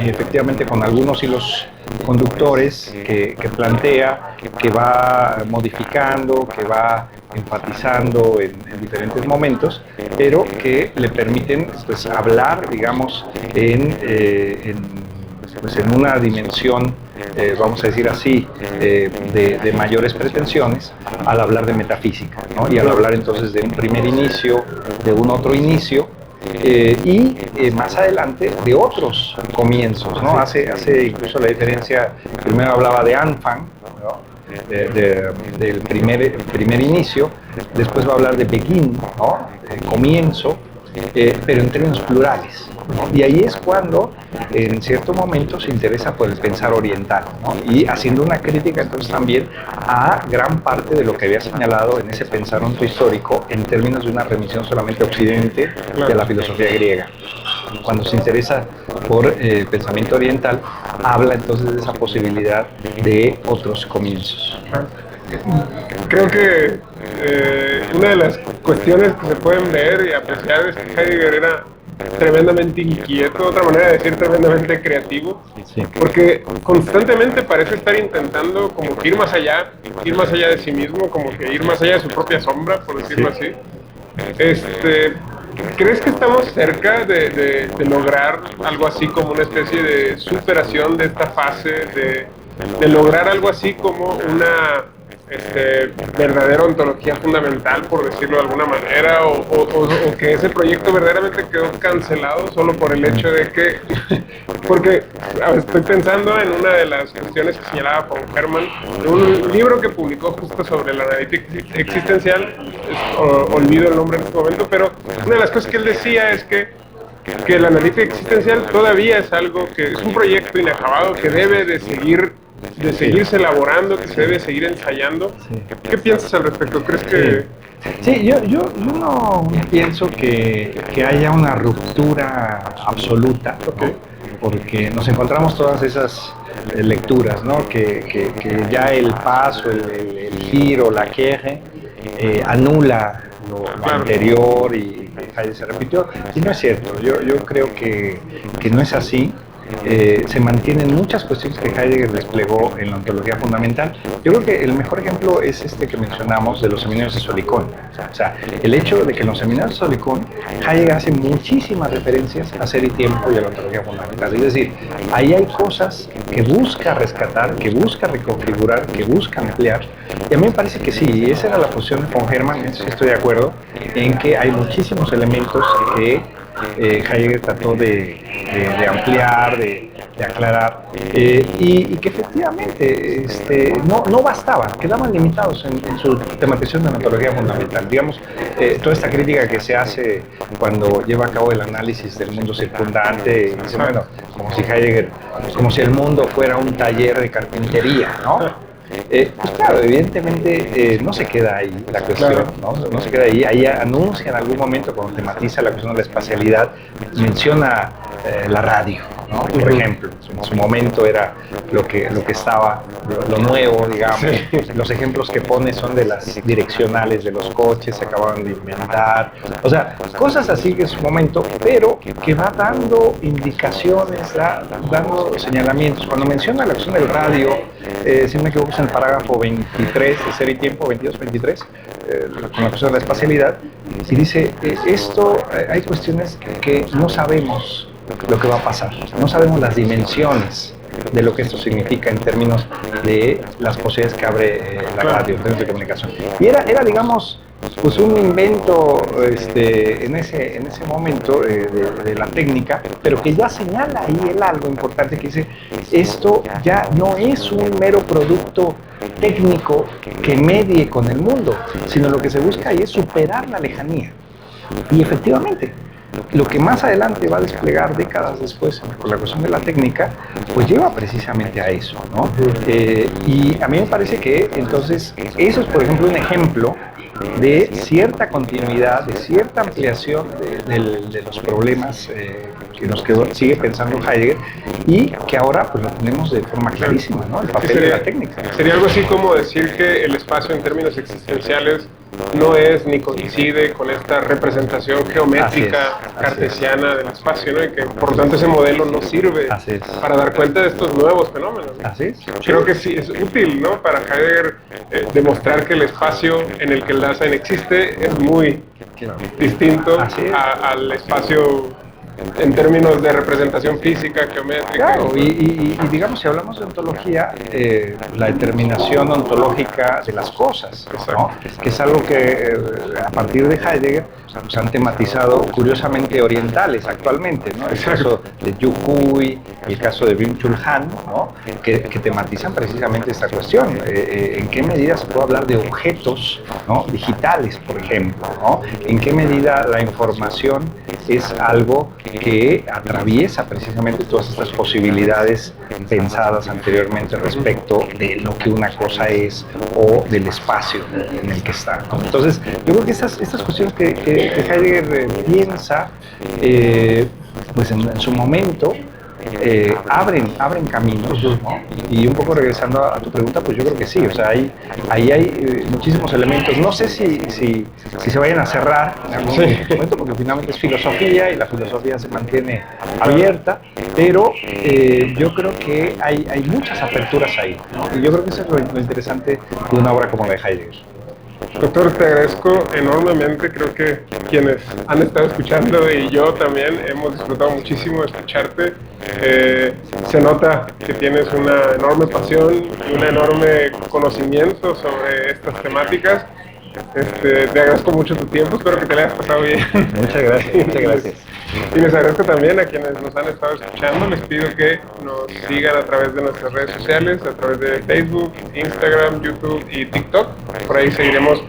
S2: Y efectivamente con algunos hilos conductores que plantea, que va modificando, que va enfatizando en diferentes momentos, pero que le permiten pues hablar, digamos, en una dimensión, vamos a decir así, de mayores pretensiones, al hablar de metafísica, ¿no? Y al hablar entonces de un primer inicio, de un otro inicio, y más adelante de otros comienzos, ¿no? Hace incluso la diferencia. Primero hablaba de Anfang, ¿no? Del primer inicio, después va a hablar de Beginn, ¿no? Comienzo, pero en términos plurales, ¿no? Y ahí es cuando en cierto momento se interesa por el pensar oriental, ¿no? Y haciendo una crítica entonces también a gran parte de lo que había señalado en ese pensamiento histórico en términos de una remisión solamente a Occidente de la filosofía griega. Cuando se interesa por pensamiento oriental, habla entonces de esa posibilidad de otros comienzos.
S1: Creo que una de las cuestiones que se pueden ver y apreciar es que Heidegger era tremendamente inquieto, otra manera de decir tremendamente creativo, sí, porque constantemente parece estar intentando como que ir más allá de sí mismo, como que ir más allá de su propia sombra, por decirlo así. ¿Crees que estamos cerca de lograr algo así como una especie de superación de esta fase, de lograr algo así como una verdadera ontología fundamental, por decirlo de alguna manera, o que ese proyecto verdaderamente quedó cancelado solo por el hecho de que, porque estoy pensando en una de las cuestiones que señalaba von Hermann, un libro que publicó justo sobre la analítica existencial, olvido el nombre en este momento, pero una de las cosas que él decía es que la analítica existencial todavía es algo que es un proyecto inacabado que debe de seguirse elaborando, que se debe seguir ensayando. Sí. ¿Qué piensas al respecto? ¿Crees que...?
S2: Sí, yo no pienso que haya una ruptura absoluta, ¿no? Porque nos encontramos todas esas lecturas, ¿no? Que ya el paso, el giro, la queje, anula lo anterior y Heidegger se repitió. Y no es cierto, yo creo que no es así. Se mantienen muchas cuestiones que Heidegger desplegó en la ontología fundamental. Yo creo que el mejor ejemplo es este que mencionamos de los seminarios de Solicón. O sea, el hecho de que en los seminarios de Solicón Heidegger hace muchísimas referencias a Ser y Tiempo y a la ontología fundamental. Es decir, ahí hay cosas que busca rescatar, que busca reconfigurar, que busca ampliar. Y a mí me parece que sí, y esa era la posición de von Hermann, en eso estoy de acuerdo, en que hay muchísimos elementos que Heidegger trató de ampliar, de aclarar, y que efectivamente no bastaban, quedaban limitados en su tematización de la ontología fundamental. Digamos, toda esta crítica que se hace cuando lleva a cabo el análisis del mundo circundante, y dice, bueno, como si el mundo fuera un taller de carpintería, ¿no? Pues claro, evidentemente no se queda ahí la cuestión, no se queda ahí. Ahí anuncia en algún momento, cuando tematiza la cuestión de la espacialidad, menciona la radio, ¿no? Por ejemplo, en su momento era lo que estaba, lo nuevo, digamos. Sí. Los ejemplos que pone son de las direccionales de los coches, se acababan de inventar. O sea, cosas así que en su momento, pero que va dando indicaciones, dando señalamientos. Cuando menciona la cuestión del radio, si no me equivoco, en el parágrafo 23 de Ser y Tiempo, 22-23, con la cuestión de la espacialidad, y dice, hay cuestiones que no sabemos lo que va a pasar, no sabemos las dimensiones de lo que esto significa en términos de las posibilidades que abre la radio, en términos de comunicación. Y era digamos, pues un invento en ese momento de la técnica, pero que ya señala ahí algo importante que dice, esto ya no es un mero producto técnico que medie con el mundo, sino lo que se busca ahí es superar la lejanía. Y efectivamente, lo que más adelante va a desplegar décadas después por la cuestión de la técnica, pues lleva precisamente a eso, ¿no? Y a mí me parece que entonces eso es, por ejemplo, un ejemplo de cierta continuidad, de cierta ampliación de los problemas que nos sigue pensando Heidegger, y que ahora pues lo tenemos de forma clarísima, ¿no? El papel de la técnica.
S1: Sería algo así como decir que el espacio en términos existenciales no es ni coincide con esta representación geométrica cartesiana del espacio, ¿no? Y que por lo tanto ese modelo no sirve para dar cuenta de estos nuevos fenómenos, ¿no?
S2: Así es.
S1: Creo que sí es útil, ¿no? Para Heidegger demostrar que el espacio en el que el Dasein existe es muy distinto al espacio en términos de representación física, geométrica.
S2: Claro, y digamos, si hablamos de ontología, la determinación ontológica de las cosas, ¿no? Que es algo que a partir de Heidegger pues, han tematizado curiosamente orientales actualmente, ¿no? El caso de Yu Hui, el caso de Byung-Chul Han, ¿no? que tematizan precisamente esta cuestión. ¿En qué medida se puede hablar de objetos, ¿no? digitales, por ejemplo, ¿no? ¿En qué medida la información es algo que atraviesa precisamente todas estas posibilidades pensadas anteriormente respecto de lo que una cosa es o del espacio en el que está, ¿no? Entonces, yo creo que estas cuestiones que Heidegger piensa, pues en su momento, abren caminos, ¿no? Y un poco regresando a tu pregunta, pues yo creo que sí, o sea, ahí hay muchísimos elementos. No sé si se vayan a cerrar en algún momento, porque finalmente es filosofía y la filosofía se mantiene abierta, pero yo creo que hay muchas aperturas ahí, ¿no? Y yo creo que eso es lo interesante de una obra como la de Heidegger.
S1: Doctor, te agradezco enormemente. Creo que quienes han estado escuchando y yo también hemos disfrutado muchísimo de escucharte. Se nota que tienes una enorme pasión y un enorme conocimiento sobre estas temáticas. Te agradezco mucho tu tiempo, espero que te la hayas pasado bien.
S2: Muchas gracias, muchas gracias.
S1: Y les agradezco también a quienes nos han estado escuchando. Les pido que nos sigan a través de nuestras redes sociales, a través de Facebook, Instagram, YouTube y TikTok. Por ahí seguiremos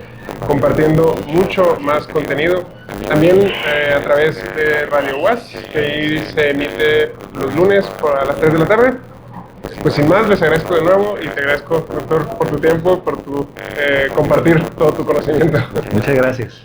S1: compartiendo mucho más contenido. También a través de Radio UAS, que ahí se emite los lunes a las 3 de la tarde. Pues sin más, les agradezco de nuevo y te agradezco, doctor, por tu tiempo, por tu compartir todo tu conocimiento.
S2: Muchas gracias.